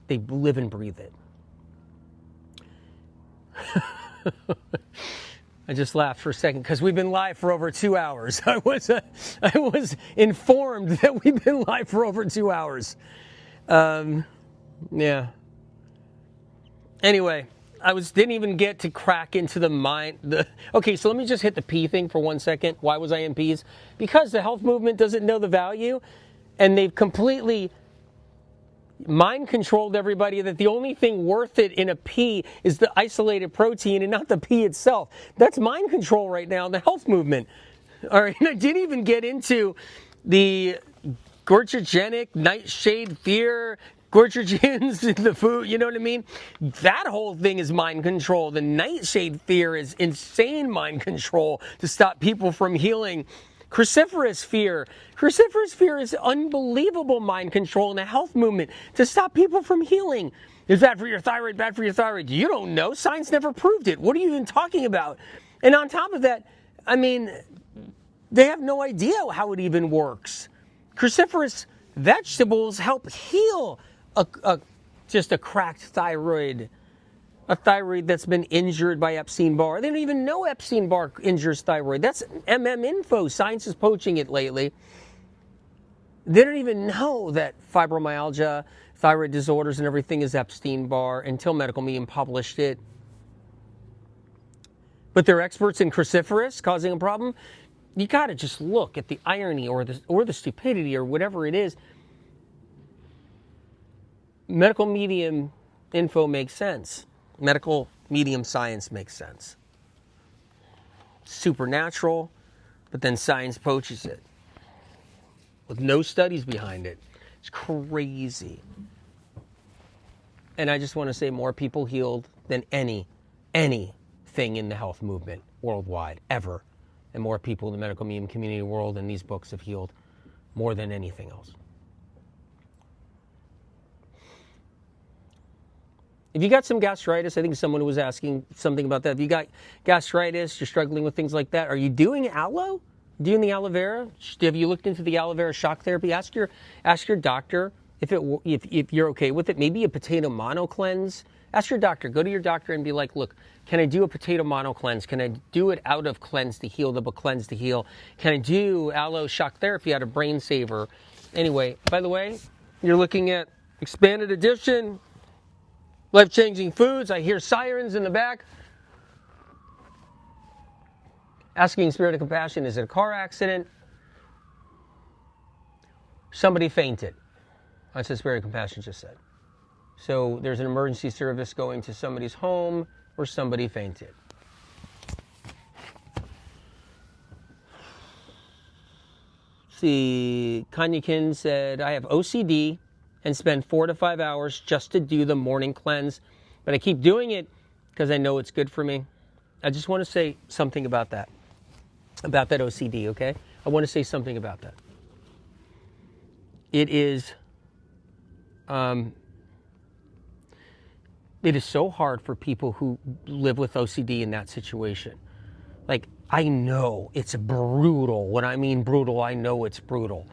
they live and breathe it. I just laughed for a second because we've been live for over 2 hours. I was informed that we've been live for over 2 hours. Anyway, didn't even get to crack into the mind. Okay, so let me just hit the P thing for 1 second. Why was I in P's? Because the health movement doesn't know the value, and they've completely mind controlled everybody that the only thing worth it in a pea is the isolated protein and not the pea itself. That's mind control right now in the health movement. All right, and I didn't even get into the gorgogenic nightshade fear, gorgogens in the food, you know what I mean? That whole thing is mind control. The nightshade fear is insane mind control to stop people from healing. Cruciferous fear is unbelievable mind control in the health movement to stop people from healing. It's bad for your thyroid, bad for your thyroid. You don't know. Science never proved it. What are you even talking about? And on top of that, I mean, they have no idea how it even works. Cruciferous vegetables help heal just a cracked thyroid. A thyroid that's been injured by Epstein-Barr. They don't even know Epstein-Barr injures thyroid. That's info. Science is poaching it lately. They don't even know that fibromyalgia, thyroid disorders, and everything is Epstein-Barr until Medical Medium published it. But they're experts in cruciferous causing a problem. You got to just look at the irony or the stupidity or whatever it is. Medical Medium info makes sense. Medical medium science makes sense. Supernatural, but then science poaches it with no studies behind it. It's crazy. And I just want to say more people healed than anything in the health movement worldwide, ever. And more people in the medical medium community world and these books have healed more than anything else. If you got some gastritis, I think someone was asking something about that. If you got gastritis, you're struggling with things like that, are you doing aloe? Doing the aloe vera? Have you looked into the aloe vera shock therapy? Ask your doctor if you're okay with it. Maybe a potato mono cleanse. Ask your doctor. Go to your doctor and be like, look, can I do a potato mono cleanse? Can I do it out of cleanse to heal, the book Cleanse to Heal? Can I do aloe shock therapy out of Brain Saver? Anyway, by the way, you're looking at expanded edition. Life-changing foods. I hear sirens in the back. Asking Spirit of Compassion, is it a car accident? Somebody fainted. That's what Spirit of Compassion just said. So there's an emergency service going to somebody's home where somebody fainted. See, Kanyakin said, I have OCD and spend 4 to 5 hours just to do the morning cleanse. But I keep doing it because I know it's good for me. I just want to say something about that OCD, okay? I want to say something about that. it is so hard for people who live with OCD in that situation. Like, I know it's brutal. When I mean brutal, I know it's brutal.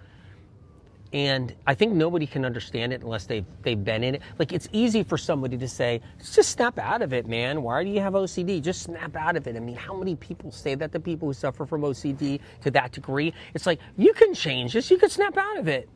And I think nobody can understand it unless they've been in it. Like, it's easy for somebody to say, just snap out of it, man. Why do you have OCD? Just snap out of it. I mean, how many people say that to people who suffer from OCD to that degree? It's like, you can change this. You can snap out of it.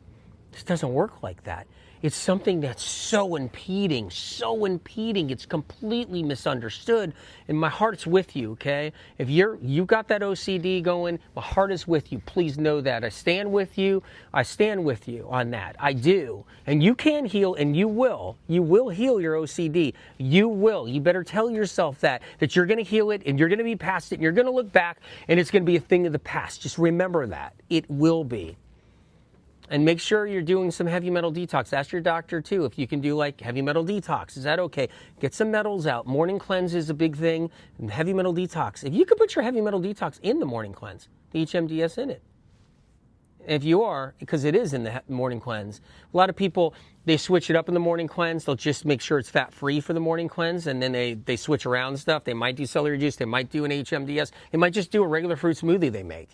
This doesn't work like that. It's something that's so impeding, it's completely misunderstood. And my heart's with you, okay? If you got that OCD going, my heart is with you. Please know that. I stand with you. I stand with you on that. I do. And you can heal, and you will. You will heal your OCD. You will. You better tell yourself that you're going to heal it, and you're going to be past it, and you're going to look back, and it's going to be a thing of the past. Just remember that. It will be. And make sure you're doing some heavy metal detox. Ask your doctor, too, if you can do, like, heavy metal detox. Is that okay? Get some metals out. Morning cleanse is a big thing. And heavy metal detox. If you could put your heavy metal detox in the morning cleanse, the HMDS in it. If you are, because it is in the morning cleanse. A lot of people, they switch it up in the morning cleanse. They'll just make sure it's fat-free for the morning cleanse, and then they switch around stuff. They might do celery juice. They might do an HMDS. They might just do a regular fruit smoothie they make.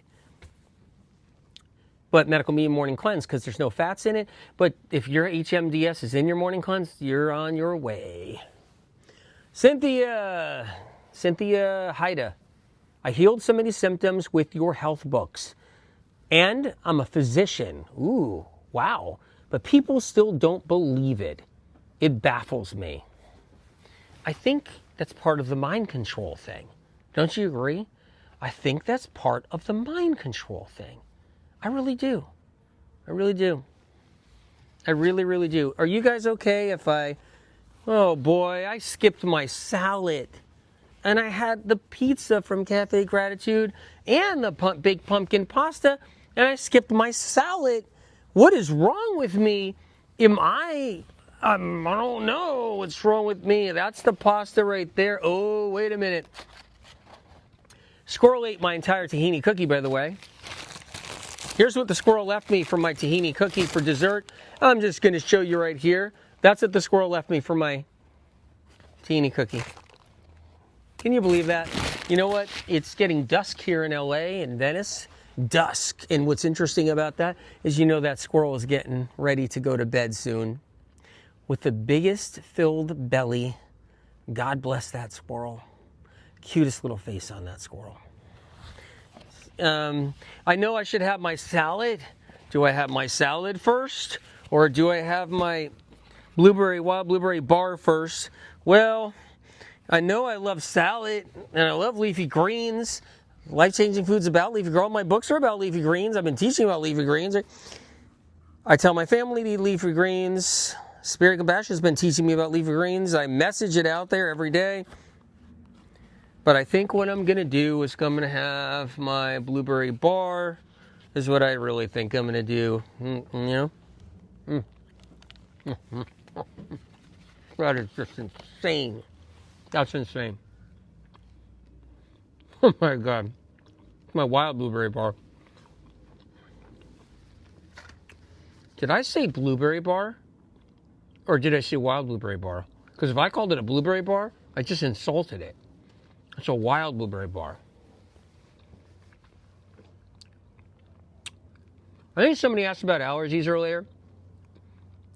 But medical me morning cleanse, because there's no fats in it. But if your HMDS is in your morning cleanse, you're on your way. Cynthia Haida, I healed so many symptoms with your health books. And I'm a physician. Ooh, wow. But people still don't believe it. It baffles me. I think that's part of the mind control thing. Don't you agree? I think that's part of the mind control thing. I really do. I really do. I really, really do. Are you guys okay if oh boy, I skipped my salad. And I had the pizza from Café Gratitude and the big pumpkin pasta, and I skipped my salad. What is wrong with me? I don't know what's wrong with me. That's the pasta right there. Oh, wait a minute. Squirrel ate my entire tahini cookie, by the way. Here's what the squirrel left me for my tahini cookie for dessert. I'm just going to show you right here. That's what the squirrel left me for my tahini cookie. Can you believe that? You know what? It's getting dusk here in LA and Venice. Dusk. And what's interesting about that is that squirrel is getting ready to go to bed soon. With the biggest filled belly. God bless that squirrel. Cutest little face on that squirrel. I know I should have my salad. Do I have my salad first? Or do I have my wild blueberry bar first? Well, I know I love salad, and I love leafy greens. Life-changing foods about leafy greens. All my books are about leafy greens. I've been teaching about leafy greens. I tell my family to eat leafy greens. Spirit Compassion has been teaching me about leafy greens. I message it out there every day. But I think what I'm going to do is I'm going to have my blueberry bar, is what I really think I'm going to do. That is just insane. That's insane. Oh my God. My wild blueberry bar. Did I say blueberry bar? Or did I say wild blueberry bar? Because if I called it a blueberry bar, I just insulted it. It's a wild blueberry bar. I think somebody asked about allergies earlier.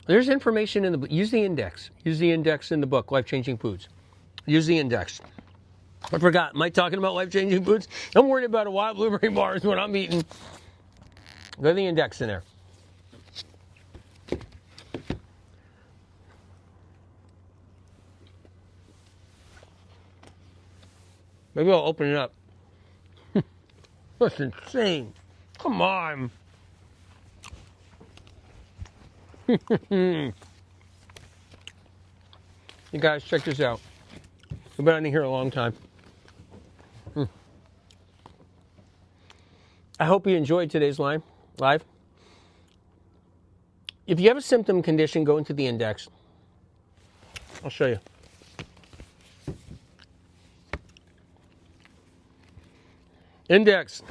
There's information in the book. Use the index. Use the index in the book, Life-Changing Foods. Use the index. I forgot. Am I talking about life-changing foods? I'm worried about a wild blueberry bar is what I'm eating. Go to the index in there. Maybe I'll open it up. That's insane. Come on. You guys, check this out. I've been in here a long time. I hope you enjoyed today's live. If you have a symptom condition, go into the index. I'll show you. Index.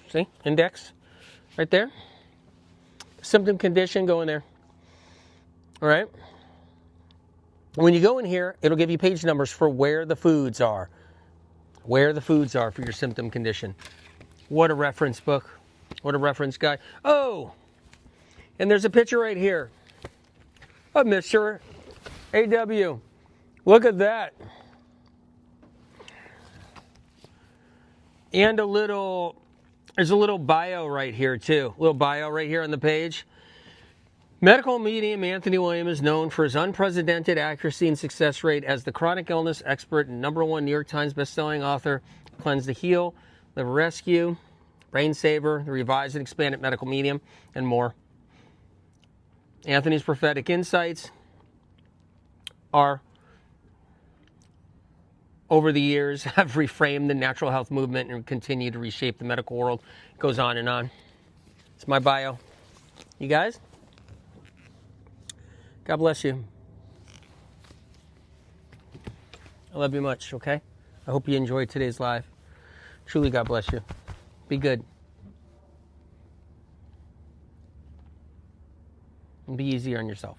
See? Index. Right there. Symptom condition, go in there. All right. When you go in here, it'll give you page numbers for where the foods are. Where the foods are for your symptom condition. What a reference book. What a reference guide. Oh, and there's a picture right here of Mr. A.W. Look at that. And there's a little bio right here too. A little bio right here on the page. Medical medium Anthony William is known for his unprecedented accuracy and success rate as the chronic illness expert and #1 New York Times bestselling author. Cleanse to Heal, Liver Rescue, Brain Saver, the revised and expanded medical medium, and more. Anthony's prophetic insights are, over the years, have reframed the natural health movement and continue to reshape the medical world. It goes on and on. It's my bio. You guys? God bless you. I love you much, okay? I hope you enjoyed today's live. Truly, God bless you. Be good. And be easy on yourself.